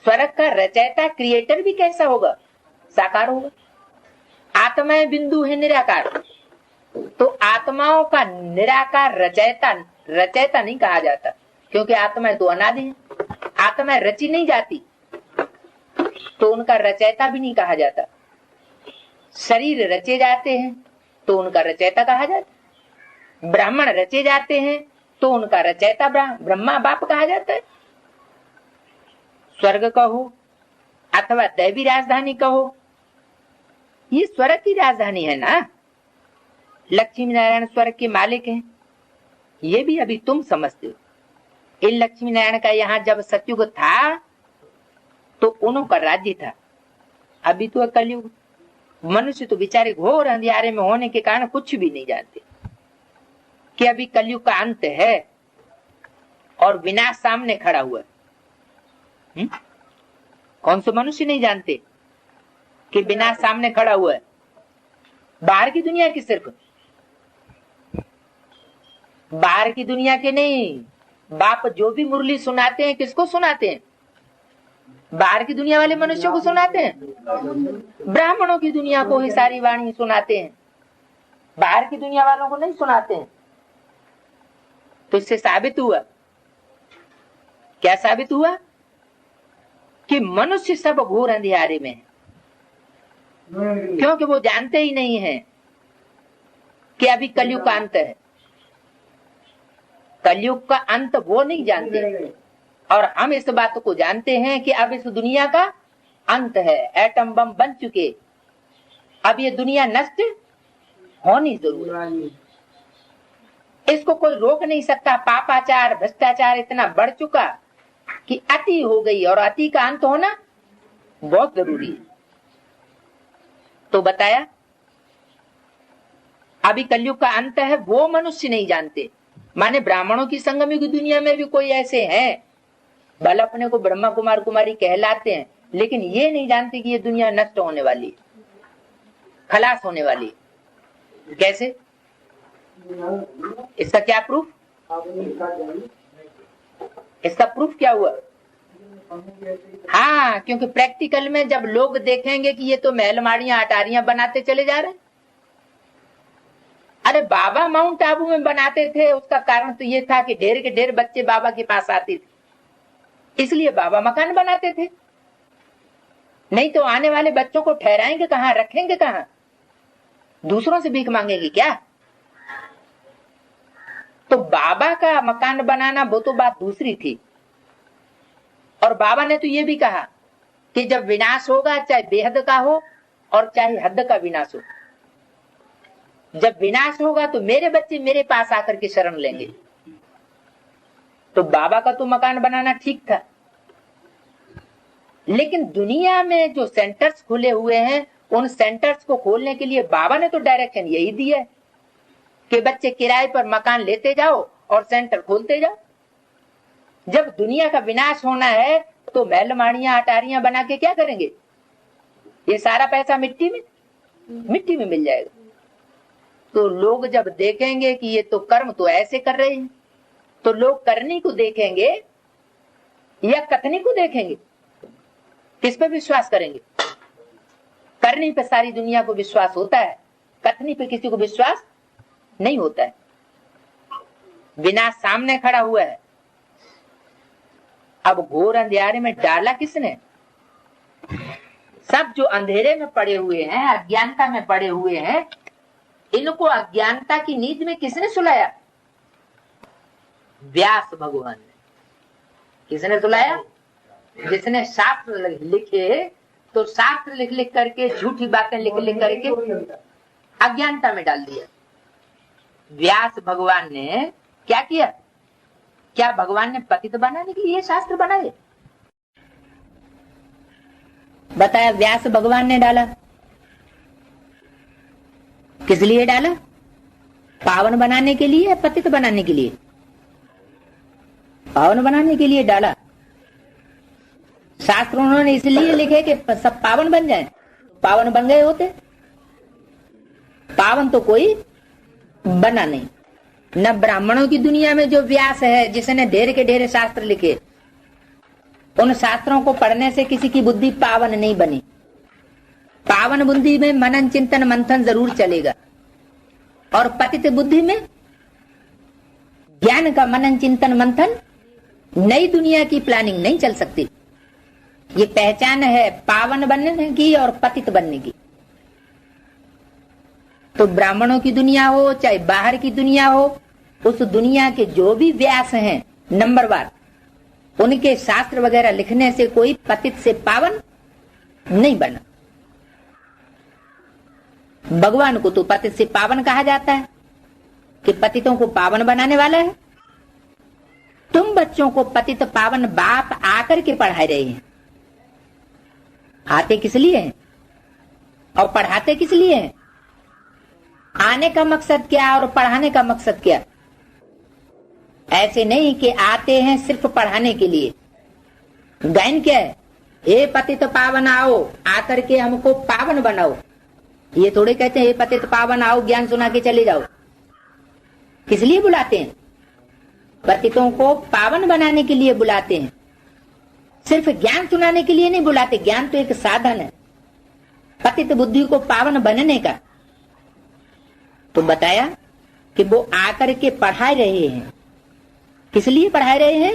स्वर्ग का रचयिता क्रिएटर भी कैसा होगा? साकार होगा। आत्माएं बिंदु है निराकार, तो आत्माओं का निराकार रचयिता नहीं कहा जाता, क्योंकि आत्माएं तो अनादि है। आत्माएं रची नहीं जाती तो उनका रचयिता भी नहीं कहा जाता। शरीर रचे जाते हैं तो उनका रचयिता कहा जाता है। ब्राह्मण रचे जाते हैं तो उनका रचयिता ब्रह्मा बाप कहा जाता है। स्वर्ग कहो अथवा दैवी राजधानी कहो, ये स्वर्ग की राजधानी है ना। लक्ष्मी नारायण स्वर्ग के मालिक हैं, ये भी अभी तुम समझते हो। इन लक्ष्मी नारायण का यहाँ जब सतयुग था तो उन्हों का राज्य था। अभी तो कलयुग। मनुष्य तो बेचारे घोर अंधियारे में होने के कारण कुछ भी नहीं जानते कि अभी कलयुग का अंत है और विनाश सामने खड़ा हुआ है। कौन से मनुष्य नहीं जानते कि विनाश सामने खड़ा हुआ है? बाहर की दुनिया की सिर्फ, बाहर की दुनिया के नहीं। बाप जो भी मुरली सुनाते हैं किसको सुनाते हैं? बाहर की दुनिया वाले मनुष्यों को सुनाते हैं, ब्राह्मणों की दुनिया को ही सारी वाणी सुनाते हैं, बाहर की दुनिया वालों को नहीं सुनाते हैं। तो इससे साबित हुआ, क्या साबित हुआ? कि मनुष्य सब घोर अंधियारे में है, क्योंकि वो जानते ही नहीं है कि अभी कलयुग का अंत है। कलयुग का अंत वो नहीं जानते, और हम इस बात को जानते हैं कि अब इस दुनिया का अंत है। एटम बम बन चुके, अब ये दुनिया नष्ट होनी जरूर है। इसको कोई रोक नहीं सकता। पापाचार भ्रष्टाचार इतना बढ़ चुका कि अति हो गई, और अति का अंत होना बहुत जरूरी है। तो बताया अभी कलयुग का अंत है, वो मनुष्य नहीं जानते। माने ब्राह्मणों की संगम की दुनिया में भी कोई ऐसे हैं, भले अपने को ब्रह्मा कुमार कुमारी कहलाते हैं, लेकिन ये नहीं जानते कि ये दुनिया नष्ट होने वाली है, खलास होने वाली है। कैसे? इसका क्या प्रूफ? इसका प्रूफ क्या हुआ? हाँ, क्योंकि प्रैक्टिकल में जब लोग देखेंगे कि ये तो महलमाड़ियां अटारियां बनाते चले जा रहे हैं। अरे बाबा माउंट आबू में बनाते थे, उसका कारण तो ये था कि ढेर के ढेर बच्चे बाबा के पास आते थे, इसलिए बाबा मकान बनाते थे। नहीं तो आने वाले बच्चों को ठहराएंगे कहाँ, रखेंगे कहाँ? दूसरों से भीख मांगेंगे क्या? तो बाबा का मकान बनाना वो तो बात दूसरी थी। और बाबा ने तो ये भी कहा कि जब विनाश होगा, चाहे बेहद का हो और चाहे हद का विनाश हो, जब विनाश होगा तो मेरे बच्चे मेरे पास आकर के शरण लेंगे। तो बाबा का तो मकान बनाना ठीक था, लेकिन दुनिया में जो सेंटर्स खुले हुए हैं, उन सेंटर्स को खोलने के लिए बाबा ने तो डायरेक्शन यही दिया है कि बच्चे किराए पर मकान लेते जाओ और सेंटर खोलते जाओ। जब दुनिया का विनाश होना है तो तो महल माड़ियां अटारियां बना के क्या करेंगे? ये सारा पैसा मिट्टी में मिल जाएगा। तो लोग जब देखेंगे कि ये तो कर्म तो ऐसे कर रहे हैं, तो लोग करनी को देखेंगे या कथनी को देखेंगे? किस पे विश्वास करेंगे? करनी पे सारी दुनिया को विश्वास होता है, कथनी पे किसी को विश्वास नहीं होता है। विनाश सामने खड़ा हुआ है। अब घोर अंधेरे में डाला किसने? सब जो अंधेरे में पड़े हुए हैं, अज्ञानता में पड़े हुए हैं, इनको अज्ञानता की नींद में किसने सुलाया? व्यास भगवान ने। किसने सुलाया? जिसने शास्त्र लिखे, तो शास्त्र लिख लिख करके, झूठी बातें लिख लिख करके अज्ञानता में डाल दिया। व्यास भगवान ने क्या किया? क्या भगवान ने पतित बनाने के लिए शास्त्र बनाए? बताया, व्यास भगवान ने डाला। किस लिए डाला? पावन बनाने के लिए, पतित बनाने के लिए? पावन बनाने के लिए डाला। शास्त्र उन्होंने इसलिए लिखे कि सब पावन बन जाएं। पावन बन गए होते? पावन तो कोई बना नहीं। न ब्राह्मणों की दुनिया में जो व्यास है, जिसने ढेर के ढेर शास्त्र लिखे, उन शास्त्रों को पढ़ने से किसी की बुद्धि पावन नहीं बनी। पावन बुद्धि में मनन चिंतन मंथन जरूर चलेगा, और पतित बुद्धि में ज्ञान का मनन चिंतन मंथन, नई दुनिया की प्लानिंग नहीं चल सकती। ये पहचान है पावन बनने की और पतित बनने की। तो ब्राह्मणों की दुनिया हो चाहे बाहर की दुनिया हो, उस दुनिया के जो भी व्यास हैं नंबरवार, उनके शास्त्र वगैरह लिखने से कोई पतित से पावन नहीं बना। भगवान को तो पतित से पावन कहा जाता है कि पतितों को पावन बनाने वाला है। तुम बच्चों को पतित पावन बाप आकर के पढ़ा रहे हैं। आते किस लिए हैं और पढ़ाते किस लिए हैं? आने का मकसद क्या और पढ़ाने का मकसद क्या? ऐसे नहीं कि आते हैं सिर्फ पढ़ाने के लिए। गायन क्या है? हे पतित पावन आओ, आकर के हमको पावन बनाओ। ये थोड़े कहते हैं हे पतित पावन आओ, ज्ञान सुना के चले जाओ। किस लिए बुलाते हैं? पतितों को पावन बनाने के लिए बुलाते हैं, सिर्फ ज्ञान सुनाने के लिए नहीं बुलाते। ज्ञान तो एक साधन है पतित बुद्धि को पावन बनने का। तो बताया कि वो आकर के पढ़ा रहे हैं। किस लिए पढ़ा रहे हैं?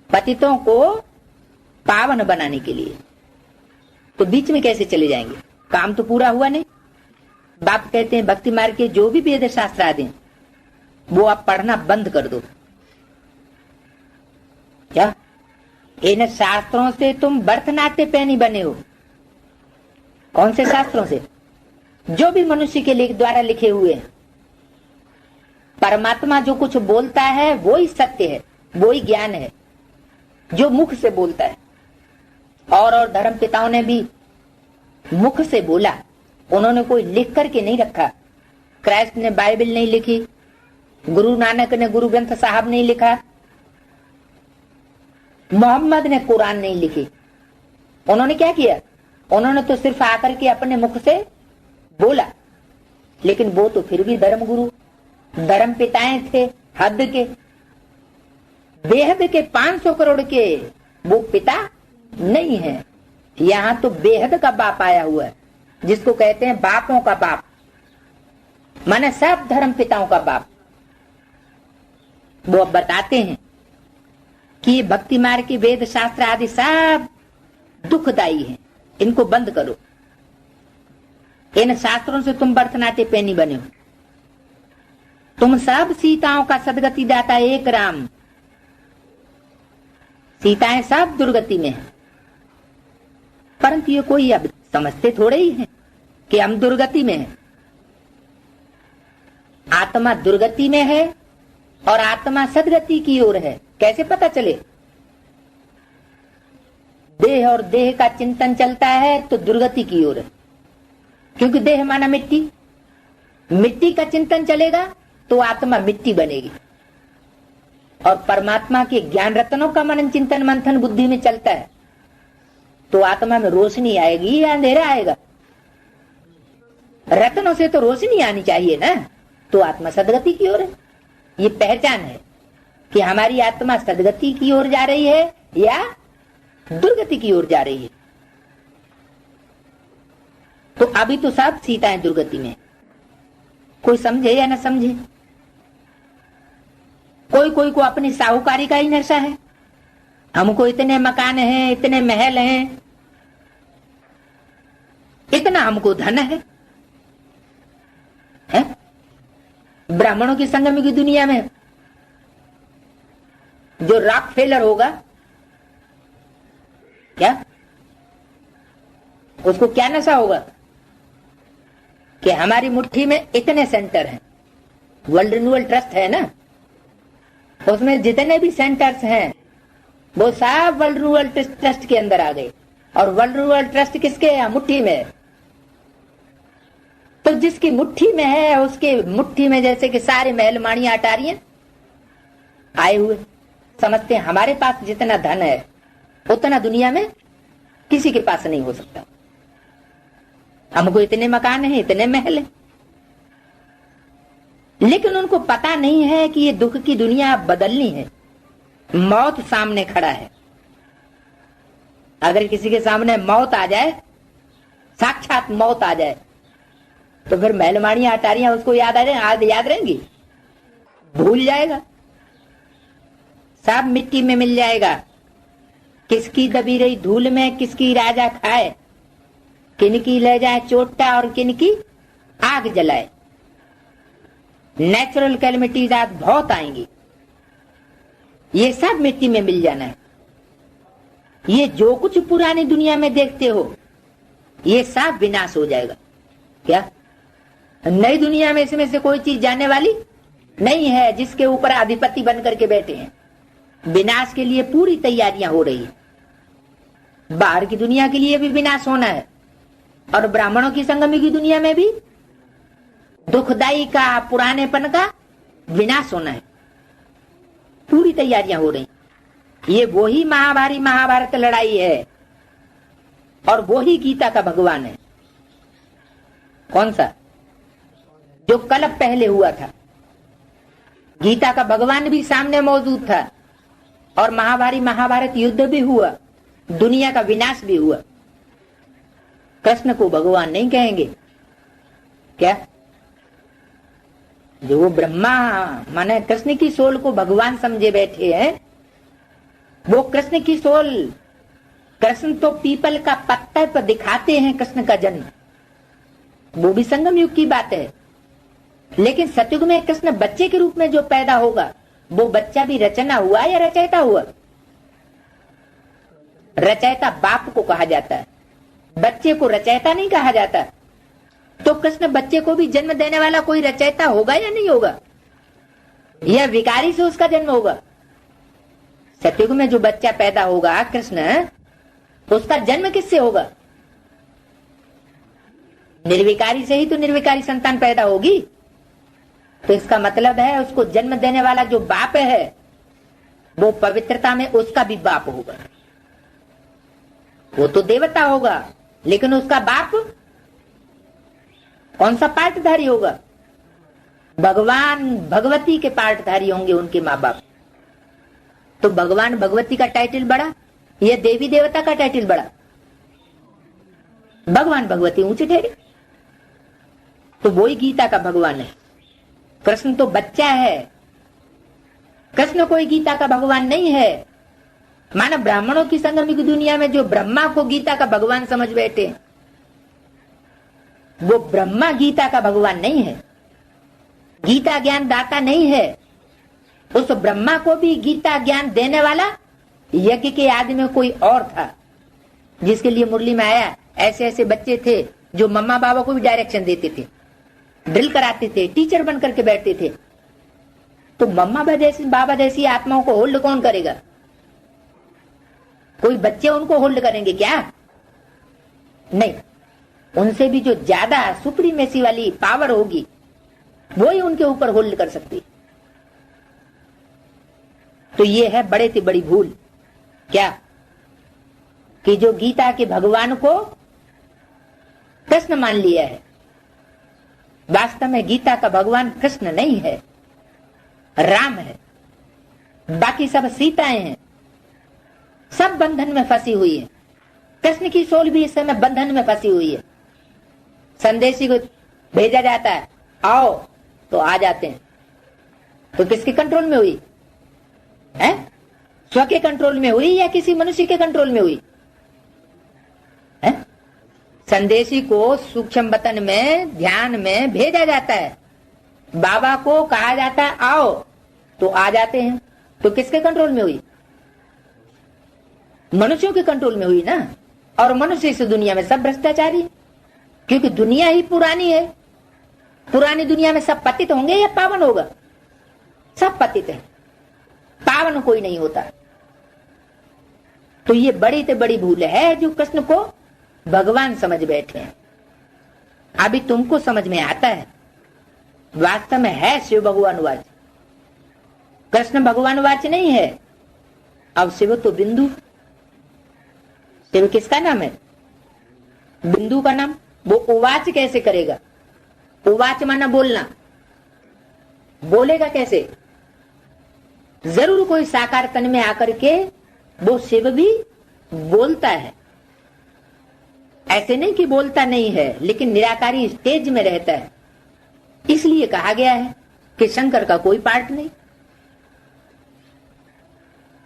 पतितों को पावन बनाने के लिए। तो बीच में कैसे चले जाएंगे? काम तो पूरा हुआ नहीं। बाप कहते हैं भक्ति मार्ग के जो भी वेद शास्त्र आदि वो आप पढ़ना बंद कर दो। क्या इन शास्त्रों से तुम भरतनाट्य बने हो? कौन से शास्त्रों से? जो भी मनुष्य के द्वारा लिखे हुए हैं। परमात्मा जो कुछ बोलता है वो ही सत्य है, वो ही ज्ञान है जो मुख से बोलता है। और धर्म पिताओं ने भी मुख से बोला, उन्होंने कोई लिख करके नहीं रखा। क्राइस्ट ने बाइबल नहीं लिखी, गुरु नानक ने गुरु ग्रंथ साहब नहीं लिखा, मोहम्मद ने कुरान नहीं लिखी। उन्होंने क्या किया? उन्होंने तो सिर्फ आकर के अपने मुख से बोला। लेकिन वो तो फिर भी धर्म गुरु, धर्म पिताएं थे हद के, बेहद के 500 करोड़ के वो पिता नहीं है। यहाँ तो बेहद का बाप आया हुआ है, जिसको कहते हैं बापों का बाप, माने सब धर्म पिताओं का बाप। वो अब बताते हैं कि भक्ति मार्ग के वेद शास्त्र आदि सब दुखदायी हैं, इनको बंद करो। इन शास्त्रों से तुम भरतनाट्य बने हो। तुम सब सीताओं का सदगति दाता एक राम। सीताएं सब दुर्गति में है, परंतु ये कोई अब समझते थोड़े ही है कि हम दुर्गति में हैं। आत्मा दुर्गति में है और आत्मा सदगति की ओर है। कैसे पता चले? देह और देह का चिंतन चलता है तो दुर्गति की ओर है, क्योंकि देह माना मिट्टी, मिट्टी का चिंतन चलेगा तो आत्मा मिट्टी बनेगी। और परमात्मा के ज्ञान रत्नों का मनन चिंतन मंथन बुद्धि में चलता है तो आत्मा में रोशनी आएगी या अंधेरा आएगा? रत्नों से तो रोशनी आनी चाहिए ना, तो आत्मा सदगति की ओर है। ये पहचान है कि हमारी आत्मा सदगति की ओर जा रही है या दुर्गति की ओर जा रही है। तो अभी तो सब सीता है दुर्गति में, कोई समझे या ना समझे। कोई कोई को अपनी साहूकारी का ही नशा है, हमको इतने मकान हैं, इतने महल हैं, इतना हमको धन है? ब्राह्मणों की संगम की दुनिया में जो रॉकफेलर होगा क्या, उसको क्या नशा होगा कि हमारी मुट्ठी में इतने सेंटर हैं। वर्ल्ड रिन्यूअल ट्रस्ट है ना, उसमें जितने भी सेंटर्स हैं वो सब वर्ल्ड रिन्यूअल ट्रस्ट के अंदर आ गए। और वर्ल्ड रिन्यूअल ट्रस्ट किसके है? मुट्ठी में। तो जिसकी मुट्ठी में है उसके मुट्ठी में जैसे कि सारे महल माड़ियां अटारियां आए हुए, समझते हैं हमारे पास जितना धन है उतना दुनिया में किसी के पास नहीं हो सकता। हमको इतने मकान हैं, इतने महल हैं, लेकिन उनको पता नहीं है कि ये दुख की दुनिया बदलनी है। मौत सामने खड़ा है। अगर किसी के सामने मौत आ जाए, साक्षात मौत आ जाए, तो फिर महलमाड़ियां अटारियां उसको याद रहेंगी? भूल जाएगा, सब मिट्टी में मिल जाएगा। किसकी दबी रही धूल में किसकी राजा खाए, किनकी ले जाए चोटा और किनकी आग जलाए। नेचुरल कैलेमिटीज आज बहुत आएंगी, ये सब मिट्टी में मिल जाना है। ये जो कुछ पुरानी दुनिया में देखते हो ये सब विनाश हो जाएगा। क्या नई दुनिया में इसमें से कोई चीज जाने वाली नहीं है, जिसके ऊपर अधिपति बन करके बैठे हैं। विनाश के लिए पूरी तैयारियां हो रही है। बाहर की दुनिया के लिए भी विनाश होना है और ब्राह्मणों की संगमी की दुनिया में भी दुखदाई का पुरानेपन का विनाश होना है। पूरी तैयारियां हो रही। ये वही महाभारत लड़ाई है और वही गीता का भगवान है। कौन सा? जो कल पहले हुआ था। गीता का भगवान भी सामने मौजूद था और महाभारत युद्ध भी हुआ, दुनिया का विनाश भी हुआ। कृष्ण को भगवान नहीं कहेंगे क्या? जो वो ब्रह्मा माने कृष्ण की सोल को भगवान समझे बैठे हैं, वो कृष्ण की सोल, कृष्ण तो पीपल का पत्ता पर दिखाते हैं कृष्ण का जन्म, वो भी संगम युग की बात है। लेकिन सतयुग में कृष्ण बच्चे के रूप में जो पैदा होगा, वो बच्चा भी रचना हुआ या रचयिता हुआ? रचयिता बाप को कहा जाता है, बच्चे को रचयिता नहीं कहा जाता। तो कृष्ण बच्चे को भी जन्म देने वाला कोई रचयिता होगा या नहीं होगा? यह विकारी से उसका जन्म होगा। सतयुग में जो बच्चा पैदा होगा कृष्ण, उसका जन्म किससे होगा? निर्विकारी से ही तो निर्विकारी संतान पैदा होगी। तो इसका मतलब है उसको जन्म देने वाला जो बाप है वो पवित्रता में उसका भी बाप होगा। वो तो देवता होगा, लेकिन उसका बाप कौन सा पार्टधारी होगा? भगवान भगवती के पार्टधारी होंगे उनके माँ बाप। तो भगवान भगवती का टाइटल बड़ा या देवी देवता का टाइटल बड़ा? भगवान भगवती ऊंचे ठहरे। तो वही गीता का भगवान है। कृष्ण तो बच्चा है, कृष्ण कोई गीता का भगवान नहीं है। मानो ब्राह्मणों की संगम की दुनिया में जो ब्रह्मा को गीता का भगवान समझ बैठे, वो ब्रह्मा गीता का भगवान नहीं है, गीता ज्ञान दाता नहीं है। उस ब्रह्मा को भी गीता ज्ञान देने वाला यज्ञ के आदि में कोई और था, जिसके लिए मुरली में आया ऐसे ऐसे बच्चे थे जो मम्मा बाबा को भी डायरेक्शन देते थे, ड्रिल कराते थे, टीचर बन करके बैठते थे। तो मम्मा बाबा जैसी आत्माओं को होल्ड कौन करेगा? कोई बच्चे उनको होल्ड करेंगे क्या? नहीं, उनसे भी जो ज्यादा सुप्रीमेसी वाली पावर होगी वो ही उनके ऊपर होल्ड कर सकती। तो ये है बड़े से बड़ी भूल। क्या? कि जो गीता के भगवान को कृष्ण मान लिया है। वास्तव में गीता का भगवान कृष्ण नहीं है, राम है। बाकी सब सीताएं हैं, सब बंधन में फंसी हुई है। कृष्ण की सोल भी इस समय बंधन में फंसी हुई है। संदेशी को भेजा जाता है, आओ, तो आ जाते हैं। तो किसके कंट्रोल में हुई है? स्व के कंट्रोल में हुई या किसी मनुष्य के कंट्रोल में हुई है? संदेशी को सूक्ष्म वतन में, ध्यान में भेजा जाता है। बाबा को कहा जाता है आओ, तो आ जाते हैं। तो किसके कंट्रोल में हुई? मनुष्यों के कंट्रोल में हुई ना। और मनुष्य इस दुनिया में सब भ्रष्टाचारी, क्योंकि दुनिया ही पुरानी है। पुरानी दुनिया में सब पतित होंगे या पावन होगा? सब पतित है, पावन कोई नहीं होता। तो ये बड़ी से बड़ी भूल है जो कृष्ण को भगवान समझ बैठे हैं। अभी तुमको समझ में आता है, वास्तव में है शिव भगवान वाच, कृष्ण भगवान वाच नहीं है। अब शिव तो बिंदु, शिव किसका नाम है? बिंदु का नाम। वो उवाच कैसे करेगा? उवाच माना बोलना, बोलेगा कैसे? जरूर कोई साकार तन में आकर के वो शिव भी बोलता है। ऐसे नहीं कि बोलता नहीं है, लेकिन निराकारी स्टेज में रहता है। इसलिए कहा गया है कि शंकर का कोई पार्ट नहीं।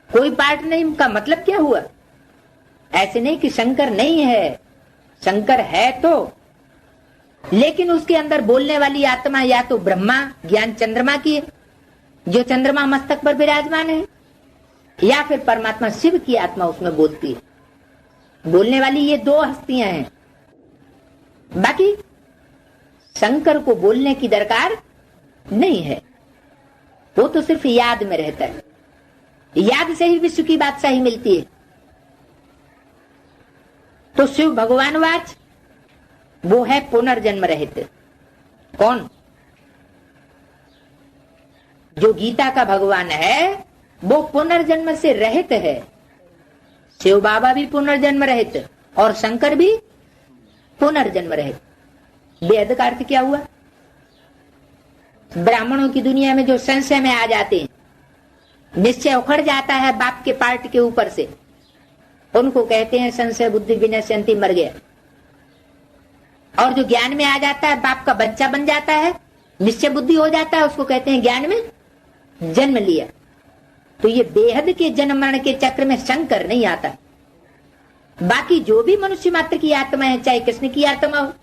कोई पार्ट नहीं का मतलब क्या हुआ? ऐसे नहीं कि शंकर नहीं है, शंकर है तो, लेकिन उसके अंदर बोलने वाली आत्मा या तो ब्रह्मा ज्ञान चंद्रमा की है, जो चंद्रमा मस्तक पर विराजमान है, या फिर परमात्मा शिव की आत्मा उसमें बोलती है। बोलने वाली ये दो हस्तियां हैं। बाकी शंकर को बोलने की दरकार नहीं है, वो तो सिर्फ याद में रहता है। याद से ही विश्व की बादशाही मिलती है। तो शिव भगवान वाच वो है पुनर्जन्म रहित। कौन? जो गीता का भगवान है वो पुनर्जन्म से रहित है। शिव बाबा भी पुनर्जन्म रहित और शंकर भी पुनर्जन्म रहित। बेहद का अर्थ क्या हुआ? ब्राह्मणों की दुनिया में जो संशय में आ जाते हैं, निश्चय उखड़ जाता है बाप के पार्ट के ऊपर से, उनको कहते हैं संशय बुद्धि विनश्यन्ति, मर गया। और जो ज्ञान में आ जाता है, बाप का बच्चा बन जाता है, निश्चय बुद्धि हो जाता है, उसको कहते हैं ज्ञान में जन्म लिया। तो ये बेहद के जन्म मरण के चक्र में शंकर नहीं आता। बाकी जो भी मनुष्य मात्र की आत्मा है, चाहे कृष्ण की आत्मा हो,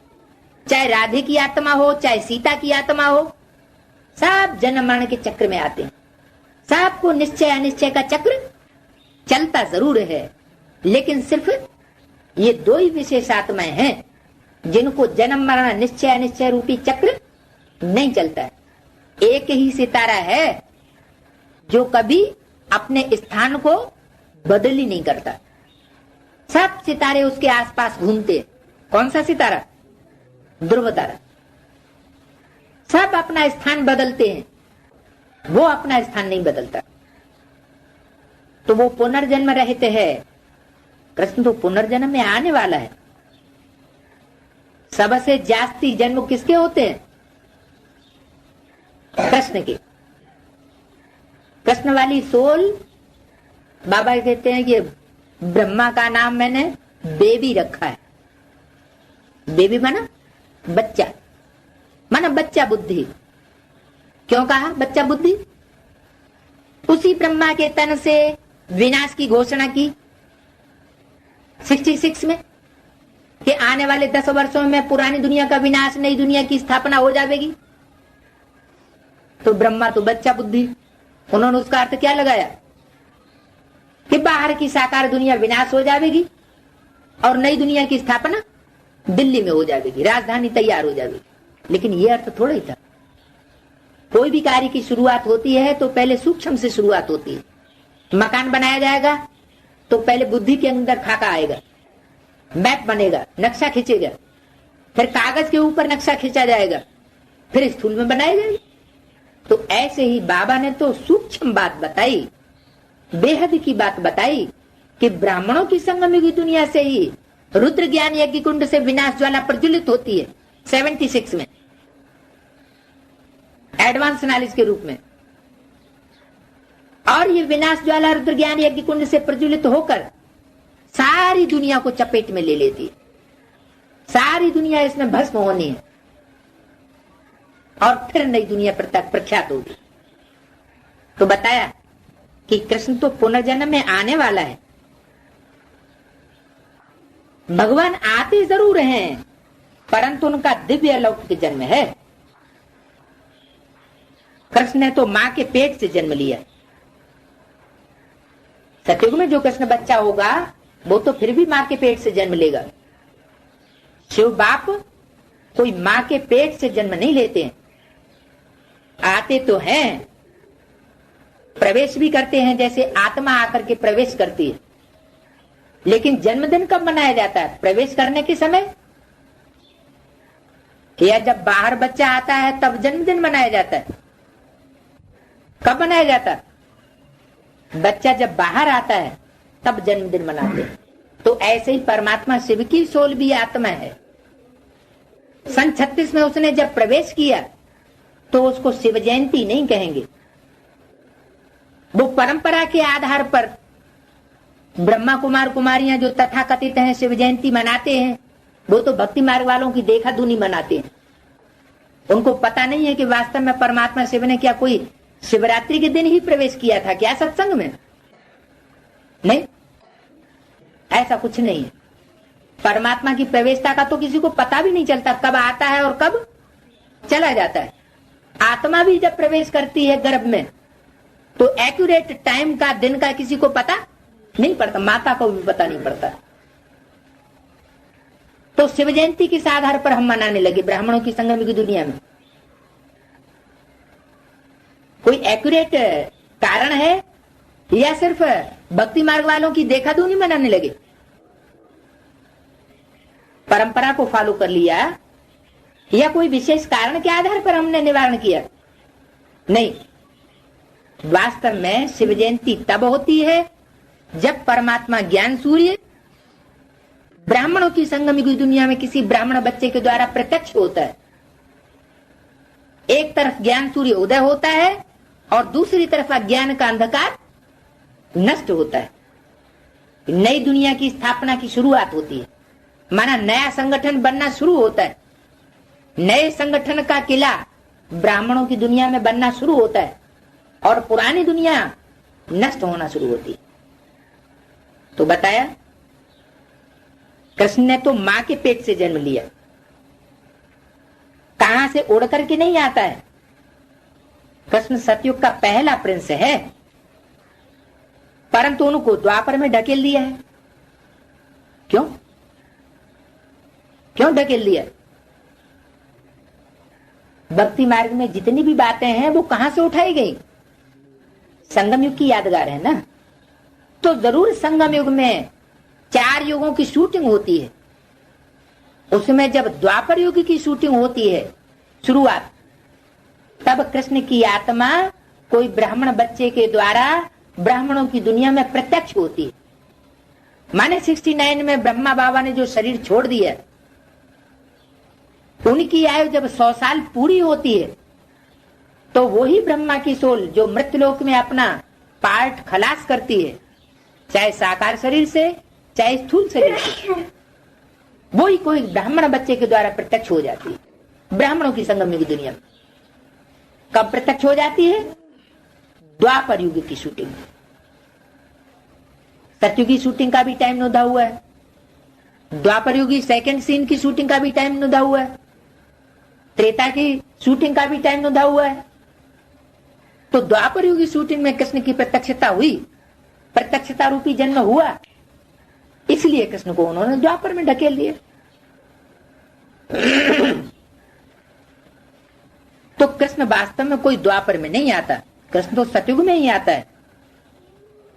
चाहे राधे की आत्मा हो, चाहे सीता की आत्मा हो, सब जन्म मरण के चक्र में आते हैं। सबको निश्चय अनिश्चय का चक्र चलता जरूर है, लेकिन सिर्फ ये दो ही विशेष आत्माएं हैं जिनको जन्म मरण निश्चय अनिश्चय रूपी चक्र नहीं चलता है। एक ही सितारा है जो कभी अपने स्थान को बदल ही नहीं करता। सब सितारे उसके आसपास घूमते। कौन सा सितारा? ध्रुव तारा। सब अपना स्थान बदलते हैं, वो अपना स्थान नहीं बदलता। तो वो पुनर्जन्म रहित है। कृष्ण तो पुनर्जन्म में आने वाला है। सबसे जास्ती जन्म किसके होते हैं? कृष्ण के। कृष्ण वाली सोल, बाबा कहते हैं कि ब्रह्मा का नाम मैंने बेबी रखा है। बेबी माना बच्चा, माना बच्चा बुद्धि। क्यों कहा बच्चा बुद्धि? उसी ब्रह्मा के तन से विनाश की घोषणा की 66 में कि आने वाले 10 वर्षों में पुरानी दुनिया का विनाश, नई दुनिया की स्थापना हो जाएगी। तो ब्रह्मा तो बच्चा बुद्धि, उन्होंने उसका अर्थ क्या लगाया कि बाहर की साकार दुनिया विनाश हो जाएगी और नई दुनिया की स्थापना दिल्ली में हो जाएगी, राजधानी तैयार हो जाएगी। लेकिन यह अर्थ थोड़ा ही था। कोई भी कार्य की शुरुआत होती है तो पहले सूक्ष्म से शुरुआत होती है। मकान बनाया जाएगा तो पहले बुद्धि के अंदर खाका आएगा, मैप बनेगा, नक्शा खींचेगा, फिर कागज के ऊपर नक्शा खींचा जाएगा, फिर स्थूल में बनाया जाएगा। तो ऐसे ही बाबा ने तो सूक्ष्म बात बताई बेहद की बात बताई कि ब्राह्मणों की संगम युगी दुनिया से ही रुद्र ज्ञान यज्ञ कुंड से विनाश ज्वाला प्रज्वलित होती है 76 में, एडवांस नॉलेज के रूप में। और ये विनाश ज्वाला रुद्र ज्ञान यज्ञ कुंड से प्रज्वलित होकर सारी दुनिया को चपेट में ले लेती है। सारी दुनिया इसमें भस्म होनी है और फिर नई दुनिया प्रख्यात होगी। तो बताया कि कृष्ण तो पुनर्जन्म में आने वाला है। भगवान आते जरूर हैं, परंतु उनका दिव्य अलौकिक जन्म है। कृष्ण ने तो मां के पेट से जन्म लिया। सतयुग में जो कृष्ण बच्चा होगा वो तो फिर भी मां के पेट से जन्म लेगा। शिव बाप कोई मां के पेट से जन्म नहीं लेते हैं, आते तो हैं, प्रवेश भी करते हैं, जैसे आत्मा आकर के प्रवेश करती है। लेकिन जन्मदिन कब मनाया जाता है? प्रवेश करने के समय, या जब बाहर बच्चा आता है तब जन्मदिन मनाया जाता है? कब मनाया जाता है? बच्चा जब बाहर आता है तब जन्मदिन मनाते हैं। तो ऐसे ही परमात्मा शिव की सोल भी आत्मा है। सन 36 में उसने जब प्रवेश किया तो उसको शिव जयंती नहीं कहेंगे। वो परंपरा के आधार पर ब्रह्मा कुमार कुमारियां जो तथाकथित हैं शिव जयंती मनाते हैं, वो तो भक्ति मार्ग वालों की देखा दुनी मनाते हैं। उनको पता नहीं है कि वास्तव में परमात्मा शिव ने क्या कोई शिवरात्रि के दिन ही प्रवेश किया था क्या सत्संग में? नहीं, ऐसा कुछ नहीं है। परमात्मा की प्रवेशता का तो किसी को पता भी नहीं चलता, कब आता है और कब चला जाता है। आत्मा भी जब प्रवेश करती है गर्भ में तो एक्यूरेट टाइम का, दिन का किसी को पता नहीं पड़ता, माता को भी पता नहीं पड़ता। तो शिव जयंती किस आधार पर हम मनाने लगे ब्राह्मणों की संगम की दुनिया में? कोई एक्यूरेट कारण है या सिर्फ भक्ति मार्ग वालों की देखा दूनी मनाने लगे? परंपरा को फॉलो कर लिया या कोई विशेष कारण के आधार पर हमने निवारण किया? नहीं, वास्तव में शिव जयंती तब होती है जब परमात्मा ज्ञान सूर्य ब्राह्मणों की संगम युगी दुनिया में किसी ब्राह्मण बच्चे के द्वारा प्रत्यक्ष होता है। एक तरफ ज्ञान सूर्य उदय होता है और दूसरी तरफ अज्ञान का अंधकार नष्ट होता है। नई दुनिया की स्थापना की शुरुआत होती है, माना नया संगठन बनना शुरू होता है। नए संगठन का किला ब्राह्मणों की दुनिया में बनना शुरू होता है और पुरानी दुनिया नष्ट होना शुरू होती है। तो बताया कृष्ण ने तो मां के पेट से जन्म लिया, कहां से उड़ करके नहीं आता है। कृष्ण सतयुग का पहला प्रिंस है, परंतु उनको द्वापर में ढकेल दिया है। क्यों क्यों ढकेल दिया? भक्ति मार्ग में जितनी भी बातें हैं वो कहां से उठाई गई? संगम युग की यादगार है ना। तो जरूर संगम युग में 4 युगों की शूटिंग होती है। उसमें जब द्वापर युग की शूटिंग होती है शुरुआत, तब कृष्ण की आत्मा कोई ब्राह्मण बच्चे के द्वारा ब्राह्मणों की दुनिया में प्रत्यक्ष होती है। माने 69 में ब्रह्मा बाबा ने जो शरीर छोड़ दिया, उनकी आयु जब 100 साल पूरी होती है तो वही ब्रह्मा की सोल जो मृत्युलोक में अपना पार्ट खलास करती है, चाहे साकार शरीर से चाहे स्थूल शरीर से, वही कोई ब्राह्मण बच्चे के द्वारा प्रत्यक्ष हो जाती है ब्राह्मणों की संगम युग दुनिया में। कब प्रत्यक्ष हो जाती है? द्वापर युग की शूटिंग। सतयुग की शूटिंग का भी टाइम नोधा हुआ है, द्वापर युगी सेकंड सीन की शूटिंग का भी टाइम नोधा हुआ है, त्रेता की शूटिंग का भी टाइम नोधा हुआ है। तो द्वापर युगी शूटिंग में कृष्ण की प्रत्यक्षता हुई, प्रत्यक्षता रूपी जन्म हुआ, इसलिए कृष्ण को उन्होंने द्वापर में ढकेल दिया। तो कृष्ण वास्तव में कोई द्वापर में नहीं आता, कृष्ण तो सतयुग में ही आता है।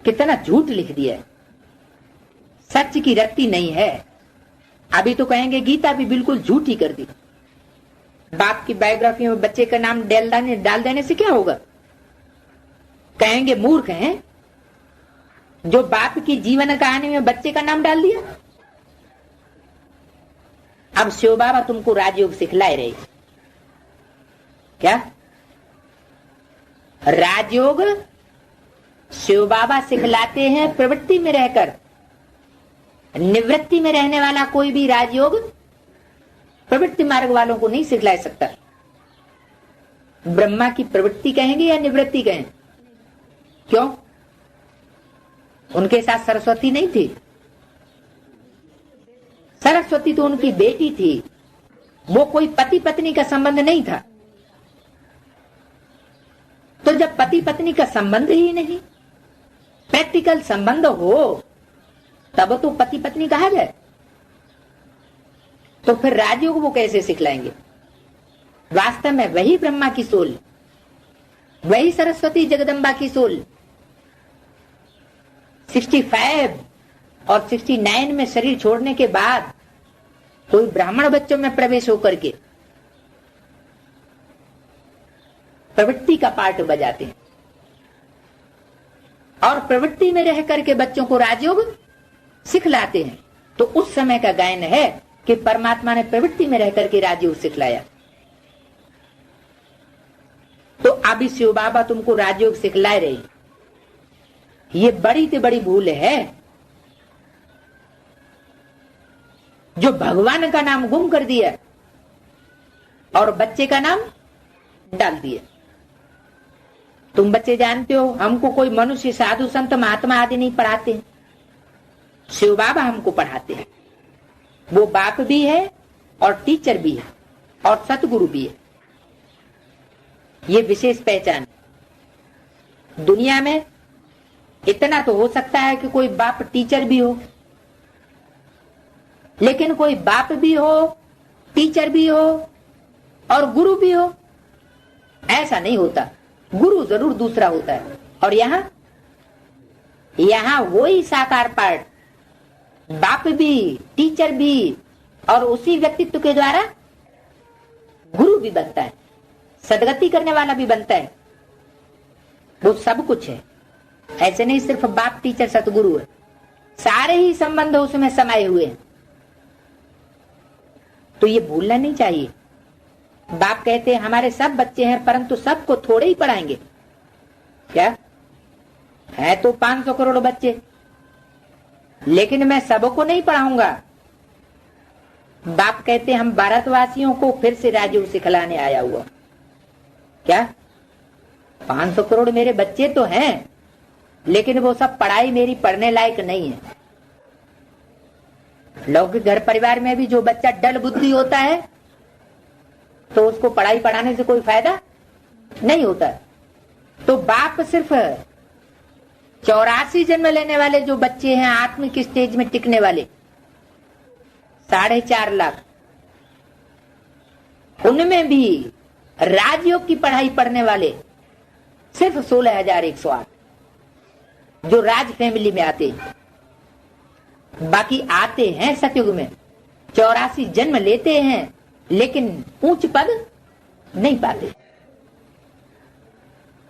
कितना झूठ लिख दिया है, सच की रत्ती नहीं है। अभी तो कहेंगे गीता भी बिल्कुल झूठ ही कर दी। बाप की बायोग्राफी में बच्चे का नाम डाल देने से क्या होगा? कहेंगे मूर्ख हैं, जो बाप की जीवन कहानी में बच्चे का नाम डाल दिया। अब शिव बाबा तुमको राजयोग सिखलाए रहे। क्या राजयोग शिव बाबा सिखलाते हैं? प्रवृत्ति में रहकर, निवृत्ति में रहने वाला कोई भी राजयोग प्रवृत्ति मार्ग वालों को नहीं सिखला सकता। ब्रह्मा की प्रवृत्ति कहेंगे या निवृत्ति कहें? क्यों? उनके साथ सरस्वती नहीं थी? सरस्वती तो उनकी बेटी थी, वो कोई पति पत्नी का संबंध नहीं था। तो जब पति पत्नी का संबंध ही नहीं, प्रैक्टिकल संबंध हो, तब तो पति पत्नी कहा जाए। तो फिर राजयोग वो कैसे सिखलाएंगे? वास्तव में वही ब्रह्मा की सोल, वही सरस्वती जगदम्बा की सोल 65 और 69 में शरीर छोड़ने के बाद कोई ब्राह्मण बच्चों में प्रवेश होकर के प्रवृत्ति का पार्ट बजाते हैं और प्रवृत्ति में रह करके बच्चों को राजयोग सिखलाते हैं। तो उस समय का गायन है कि परमात्मा ने प्रवृत्ति में रह करके राजयोग सिखलाया। तो अभी शिव बाबा तुमको राजयोग सिखला रहे, ये बड़ी से बड़ी भूल है। जो भगवान का नाम गुम कर दिया और बच्चे का नाम डाल दिया। तुम बच्चे जानते हो, हमको कोई मनुष्य साधु संत महात्मा आदि नहीं पढ़ाते, शिव बाबा हमको पढ़ाते हैं। वो बाप भी है और टीचर भी है और सतगुरु भी है। ये विशेष पहचान। दुनिया में इतना तो हो सकता है कि कोई बाप टीचर भी हो, लेकिन कोई बाप भी हो, टीचर भी हो और गुरु भी हो, ऐसा नहीं होता। गुरु जरूर दूसरा होता है। और यहां वही साकार पार्ट, बाप भी, टीचर भी और उसी व्यक्तित्व के द्वारा गुरु भी बनता है, सदगति करने वाला भी बनता है। वो सब कुछ है, ऐसे नहीं सिर्फ बाप टीचर सतगुरु है, सारे ही संबंध उसमें समाये हुए हैं। तो ये भूलना नहीं चाहिए। बाप कहते हैं हमारे सब बच्चे हैं, परंतु सबको थोड़े ही पढ़ाएंगे। क्या है? तो 500 करोड़ बच्चे, लेकिन मैं सबको नहीं पढ़ाऊंगा। बाप कहते हैं हम भारतवासियों को फिर से राजयोग सिखलाने आया हुआ। क्या 500 करोड़ मेरे बच्चे तो हैं, लेकिन वो सब पढ़ाई मेरी पढ़ने लायक नहीं है। लौकिक घर परिवार में भी जो बच्चा डल बुद्धि होता है तो उसको पढ़ाई पढ़ाने से कोई फायदा नहीं होता। तो बाप सिर्फ 84 जन्म लेने वाले जो बच्चे हैं, आत्मिक स्टेज में टिकने वाले 4.5 लाख, उनमें भी राजयोग की पढ़ाई पढ़ने वाले सिर्फ 16,108 जो राज फैमिली में आते हैं। बाकी आते हैं सतयुग में, 84 जन्म लेते हैं, लेकिन ऊंच पद नहीं पाते।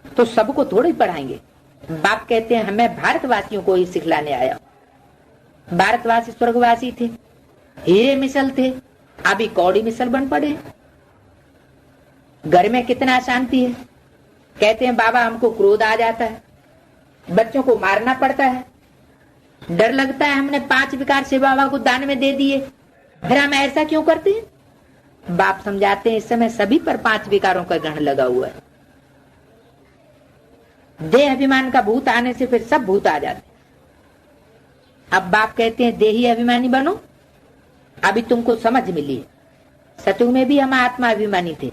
तो सबको थोड़ी पढ़ाएंगे। बाप कहते हैं हमें भारतवासियों को ही सिखलाने आया। भारतवासी स्वर्गवासी थे, हीरे मिसल थे, अभी कौड़ी मिसल बन पड़े। घर में कितना अशांति है। कहते हैं बाबा हमको क्रोध आ जाता है, बच्चों को मारना पड़ता है, डर लगता है, हमने 5 विकार से बाबा को दान में दे दिए, फिर हम ऐसा क्यों करते हैं? बाप समझाते हैं इस समय सभी पर 5 विकारों का ग्रहण लगा हुआ है। देह अभिमान का भूत आने से फिर सब भूत आ जाते। अब बाप कहते हैं देही अभिमानी बनो। अभी तुमको समझ मिली है। सतयुग में भी हम आत्मा अभिमानी थे,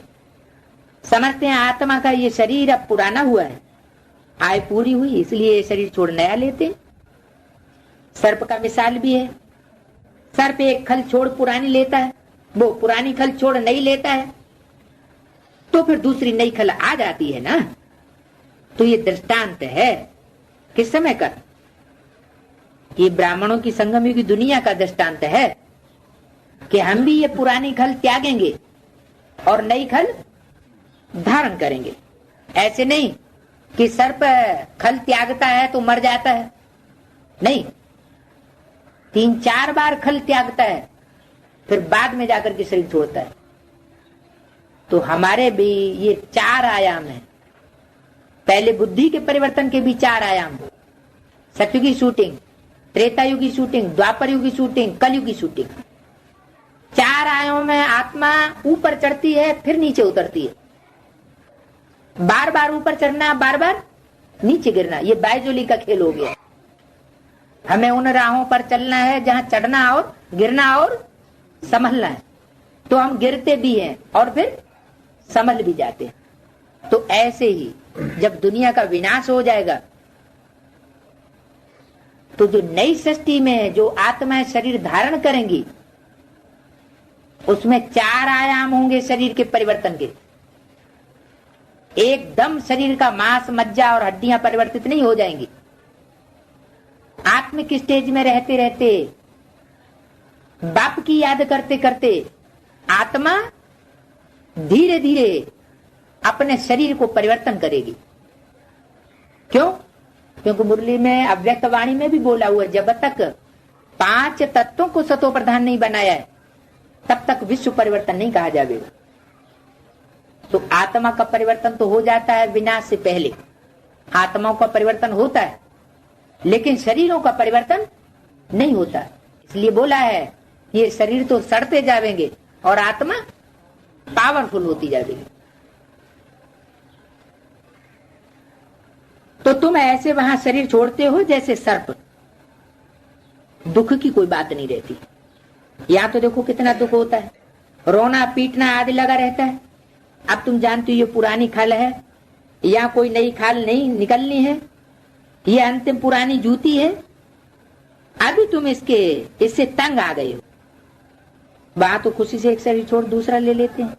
समझते हैं आत्मा का ये शरीर अब पुराना हुआ है, आय पूरी हुई, इसलिए ये शरीर छोड़ नया लेते हैं। सर्प का मिसाल भी है। सर्प एक खल छोड़ पुरानी लेता है, वो पुरानी खल छोड़ नई लेता है, तो फिर दूसरी नई खल आ जाती है ना। तो ये दृष्टांत है किस समय का? ये ब्राह्मणों की संगम युग की दुनिया का दृष्टांत है कि हम भी ये पुरानी खल त्यागेंगे और नई खल धारण करेंगे। ऐसे नहीं कि सर्प खल त्यागता है तो मर जाता है, नहीं, 3-4 बार खल त्यागता है, फिर बाद में जाकर के शरीर छोड़ता है। तो हमारे भी ये 4 आयाम है। पहले बुद्धि के परिवर्तन के भी 4 आयाम, सतयुग की शूटिंग, त्रेतायुग की शूटिंग, द्वापर युग की शूटिंग, कलयुग की शूटिंग। 4 आयामों में आत्मा ऊपर चढ़ती है, फिर नीचे उतरती है। बार बार ऊपर चढ़ना, बार बार नीचे गिरना, ये बायजोली का खेल हो गया। हमें उन राहों पर चलना है जहां चढ़ना और गिरना और संभलना है। तो हम गिरते भी हैं और फिर संभल भी जाते हैं। तो ऐसे ही जब दुनिया का विनाश हो जाएगा तो जो नई सृष्टि में जो आत्माएं शरीर धारण करेंगी उसमें 4 आयाम होंगे शरीर के परिवर्तन के। एकदम शरीर का मांस, मज्जा और हड्डियां परिवर्तित नहीं हो जाएंगी। आत्मिक स्टेज में रहते रहते, बाप की याद करते करते आत्मा धीरे धीरे अपने शरीर को परिवर्तन करेगी। क्यों? क्योंकि मुरली में, अव्यक्त वाणी में भी बोला हुआ, जब तक 5 तत्वों को सतो प्रधान नहीं बनाया है तब तक विश्व परिवर्तन नहीं कहा जाएगा। तो आत्मा का परिवर्तन तो हो जाता है विनाश से पहले, आत्माओं का परिवर्तन होता है, लेकिन शरीरों का परिवर्तन नहीं होता। इसलिए बोला है ये शरीर तो सड़ते जाएंगे और आत्मा पावरफुल होती जाएगी। तो तुम ऐसे वहां शरीर छोड़ते हो जैसे सर्प, दुख की कोई बात नहीं रहती। यहां तो देखो कितना दुख होता है, रोना पीटना आदि लगा रहता है। अब तुम जानती हो ये पुरानी खाल है, या कोई नई खाल नहीं निकलनी है, ये अंतिम पुरानी जूती है। अभी तुम इससे तंग आ गए हो। वहां तो खुशी से एक शरीर छोड़ दूसरा ले लेते हैं।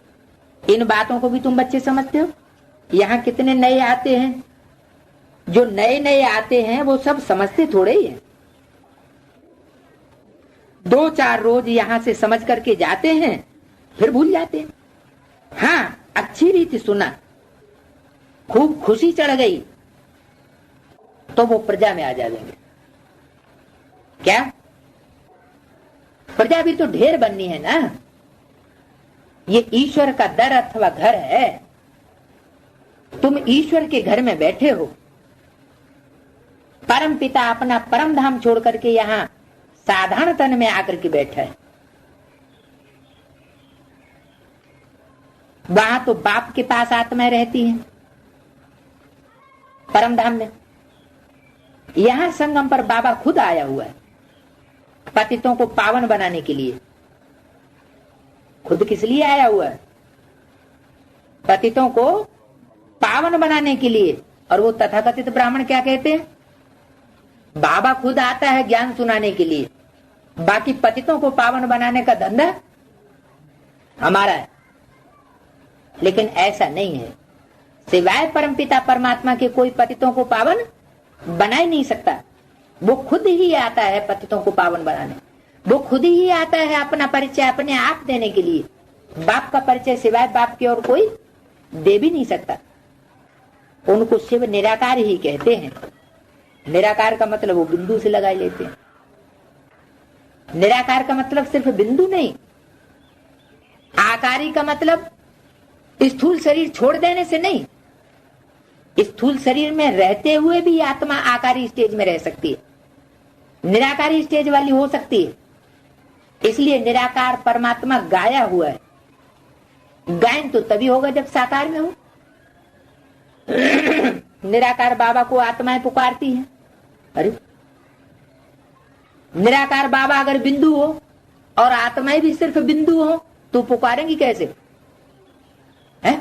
इन बातों को भी तुम बच्चे समझते हो। यहाँ कितने नए आते हैं, जो नए नए आते हैं वो सब समझते थोड़े ही है। 2-4 रोज यहां से समझ करके जाते हैं, फिर भूल जाते हैं। हाँ, अच्छी रीति सुना, खूब खुशी चढ़ गई तो वो प्रजा में आ जाएंगे। क्या प्रजा भी तो ढेर बननी है ना। ये ईश्वर का दर अथवा घर है। तुम ईश्वर के घर में बैठे हो। परम पिता अपना परम धाम छोड़ करके यहाँ साधारण तन में आकर के बैठा है। वहां तो बाप के पास आत्माएं रहती हैं परम धाम में। यहां संगम पर बाबा खुद आया हुआ है पतितों को पावन बनाने के लिए। खुद किस लिए आया हुआ है? पतितों को पावन बनाने के लिए। और वो तथाकथित ब्राह्मण क्या कहते हैं? बाबा खुद आता है ज्ञान सुनाने के लिए, बाकी पतितों को पावन बनाने का धंधा हमारा है। लेकिन ऐसा नहीं है। सिवाय परमपिता परमात्मा के कोई पतितों को पावन बना ही नहीं सकता। वो खुद ही आता है पतितों को पावन बनाने। वो खुद ही आता है अपना परिचय अपने आप देने के लिए। बाप का परिचय सिवाय बाप के और कोई दे भी नहीं सकता। उनको शिव निराकार ही कहते हैं। निराकार का मतलब वो बिंदु से लगा लेते हैं। निराकार का मतलब सिर्फ बिंदु नहीं, आकारी का मतलब स्थूल शरीर छोड़ देने से नहीं। स्थूल शरीर में रहते हुए भी आत्मा आकारी स्टेज में रह सकती है, निराकारी स्टेज वाली हो सकती है। इसलिए निराकार परमात्मा गाया हुआ है। गायन तो तभी होगा जब साकार में हो। निराकार बाबा को आत्माएं पुकारती हैं। अरे निराकार बाबा अगर बिंदु हो और आत्माएं भी सिर्फ बिंदु हो तो पुकारेंगी कैसे? है?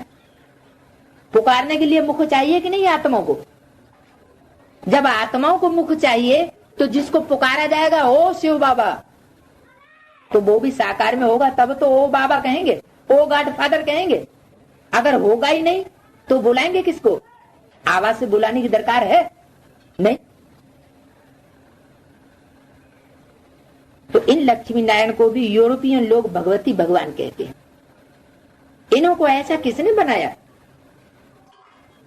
पुकारने के लिए मुख चाहिए कि नहीं आत्माओं को? जब आत्माओं को मुख चाहिए तो जिसको पुकारा जाएगा ओ शिव बाबा, तो वो भी साकार में होगा तब तो ओ बाबा कहेंगे, ओ गॉड फादर कहेंगे। अगर होगा ही नहीं तो बुलाएंगे किसको? आवाज से बुलाने की दरकार है नहीं। तो इन लक्ष्मी नारायण को भी यूरोपियन लोग भगवती भगवान कहते हैं। इन्हों को ऐसा किसने बनाया?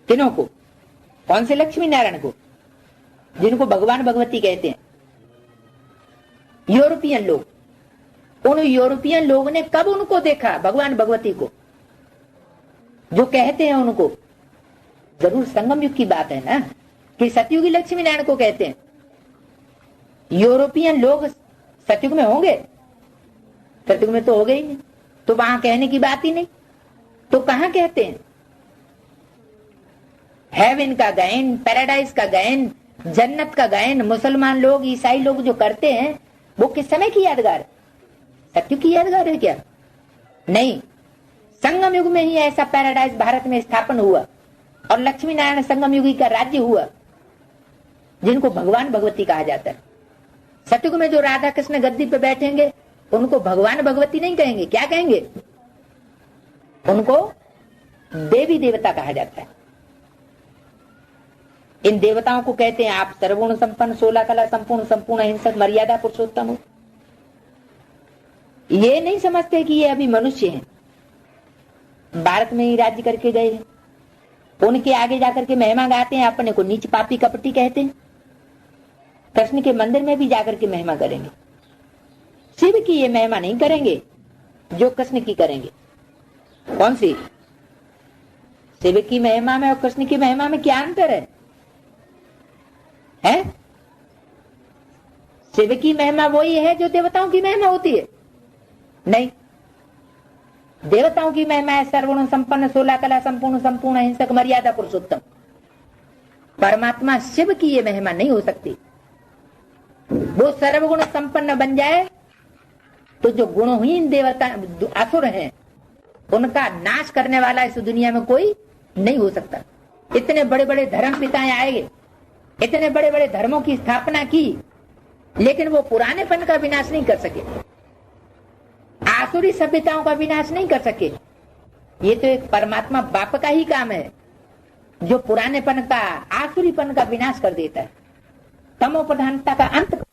किन्हों को? कौन से लक्ष्मी नारायण को जिनको भगवान भगवती कहते हैं? यूरोपियन लोग, उन यूरोपियन लोगों ने कब उनको देखा, भगवान भगवती को, जो कहते हैं उनको? जरूर संगम युग की बात है ना, कि सतयुगी लक्ष्मी नारायण को कहते हैं। यूरोपियन लोग सतयुग में होंगे? सतयुग में तो हो गए ही नहीं, तो वहां कहने की बात ही नहीं। तो कहां कहते हैं? हेवन का गायन, पैराडाइज का गायन, जन्नत का गायन मुसलमान लोग, ईसाई लोग जो करते हैं, वो किस समय की यादगार है? सतयुग की यादगार है क्या? नहीं, संगम युग में ही ऐसा पैराडाइज भारत में स्थापन हुआ और लक्ष्मी नारायण संगम युगी का राज्य हुआ, जिनको भगवान भगवती कहा जाता है। सतयुग में जो राधा कृष्ण गद्दी पे बैठेंगे उनको भगवान भगवती नहीं कहेंगे, क्या कहेंगे? उनको देवी देवता कहा जाता है। इन देवताओं को कहते हैं आप सर्वगुण संपन्न, 16 कला संपूर्ण, संपूर्ण अहिंसक, मर्यादा पुरुषोत्तम हो। ये नहीं समझते कि ये अभी मनुष्य हैं, भारत में ही राज्य करके गए हैं। उनके आगे जाकर के महिमा गाते हैं, अपने को नीच पापी कपटी कहते हैं। कृष्ण के मंदिर में भी जाकर के महिमा करेंगे, शिव की ये महिमा नहीं करेंगे जो कृष्ण की करेंगे। कौन सी? शिव की महिमा में और कृष्ण की महिमा में क्या अंतर है? हैं? शिव की महिमा वही है जो देवताओं की महिमा होती है? नहीं, देवताओं की महिमा है सर्वगुण संपन्न, 16 कला संपूर्ण, संपूर्ण अहिंसक, मर्यादा पुरुषोत्तम। परमात्मा शिव की ये महिमा नहीं हो सकती। वो सर्वगुण संपन्न बन जाए तो जो गुणहीन देवता असुर हैं उनका नाश करने वाला इस दुनिया में कोई नहीं हो सकता। इतने बड़े बड़े धर्म पिताएं आए, इतने बड़े बड़े धर्मों की स्थापना की, लेकिन वो पुरानेपन का विनाश नहीं कर सके, आसुरी सभ्यताओं का विनाश नहीं कर सके। ये तो एक परमात्मा बाप का ही काम है जो पुरानेपन का, आसुरीपन का विनाश कर देता है, तमो प्रधानता का अंत